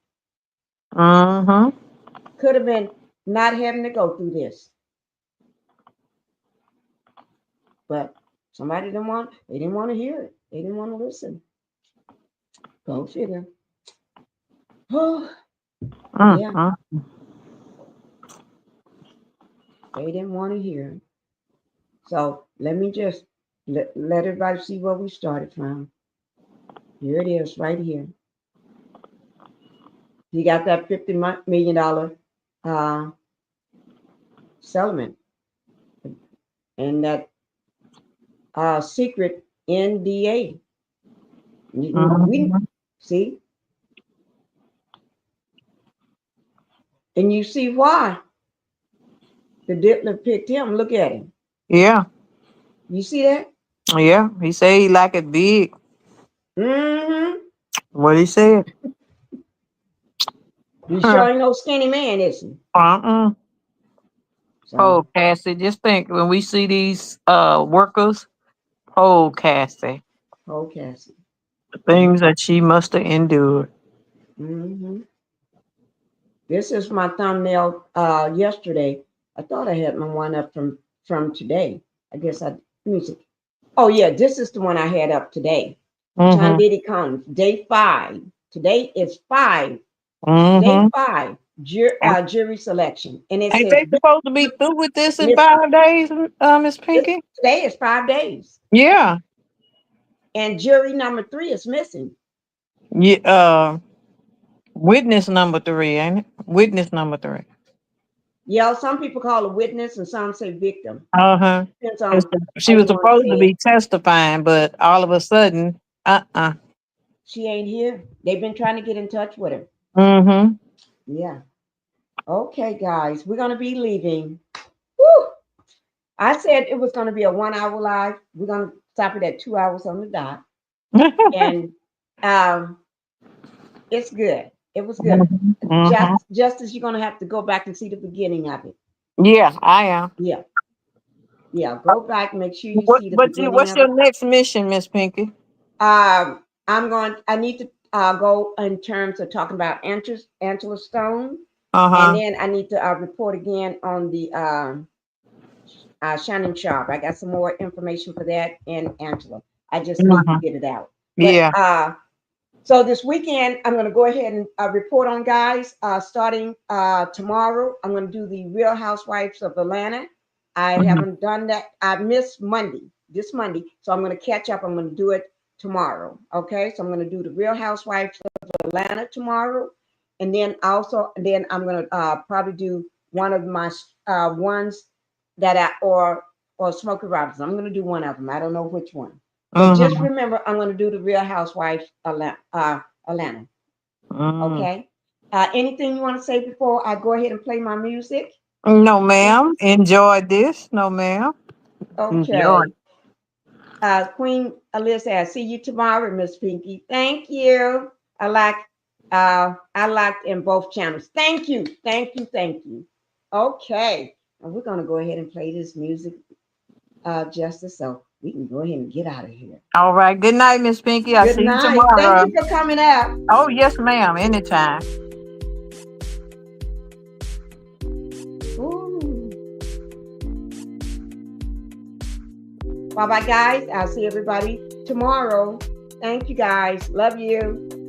Could have been not having to go through this. But somebody they didn't want to hear it. They didn't want to listen. Go figure. Oh, yeah. They didn't want to hear it. So let me just let everybody see where we started from. Here it is, right here. You got that $50 million settlement, and that secret NDA. We see, and you see why the diddler picked him. Look at him. Yeah. You see that? Yeah. He said he like it big. What he said. He sure ain't no skinny man, is he? So, So, Cassie, just think when we see these workers, Cassie, Cassie. the things that she must have endured. This is my thumbnail yesterday. I thought I had my one up from today. I guess let me see. Oh yeah, this is the one I had up today. Time Diddy comes, day 5. Today is 5. Day 5, jury selection. And it Ain't says they supposed to be through with this in 5 days, Miss Pinky? today is 5 days. Yeah. And jury number 3 is missing. Yeah. Witness number 3, ain't it? Witness number 3. Yeah, some people call it witness and some say victim. Depends on She how was you want to supposed say to it. be testifying, but all of a sudden, She ain't here. They've been trying to get in touch with her. Yeah. Okay, guys, we're gonna be leaving. Woo! I said it was gonna be a 1 hour live. We're gonna stop it at 2 hours on the dot. And It's good. It was good. Mhm. Justice, you're gonna have to go back and see the beginning of it. Yeah, I am. Yeah, yeah. Go back. Make sure you see the beginning What's of it. your next mission, Miss Pinky? I need to go in terms of talking about Angela Stone, and Uh-huh. then I need to report again on the Shining Sharp. I got some more information for that and Angela. I just need to Mhm. get it out. But Yeah. so this weekend, I'm going to go ahead and report on guys. Starting tomorrow, I'm going to do the Real Housewives of Atlanta. I Mhm. haven't done that. I missed this Monday, so I'm going to catch up. I'm going to do it tomorrow. Okay, so I'm going to do the Real Housewives of Atlanta tomorrow, and then I'm going to probably do one of my ones that or Smokey Robinson. I'm going to do one of them. I don't know which one. But just Mhm. remember, I'm going to do the Real Housewives Atlanta. Mhm. Okay. Anything you want to say before I go ahead and play my music? No, ma'am. Enjoy this. No, ma'am. Enjoy. Okay. Queen Alyssa, I see you tomorrow, Miss Pinky. Thank you. I liked in both channels. Thank you. Thank you. Thank you. Okay. And we're gonna go ahead and play this music, Justice, so we can go ahead and get out of here. All right. Good night, Miss Pinky. I'll Good see you night. Thank tomorrow. you for coming out. Oh, yes, ma'am. Anytime. Bye bye, guys. I'll see everybody tomorrow. Thank you, guys. Love you.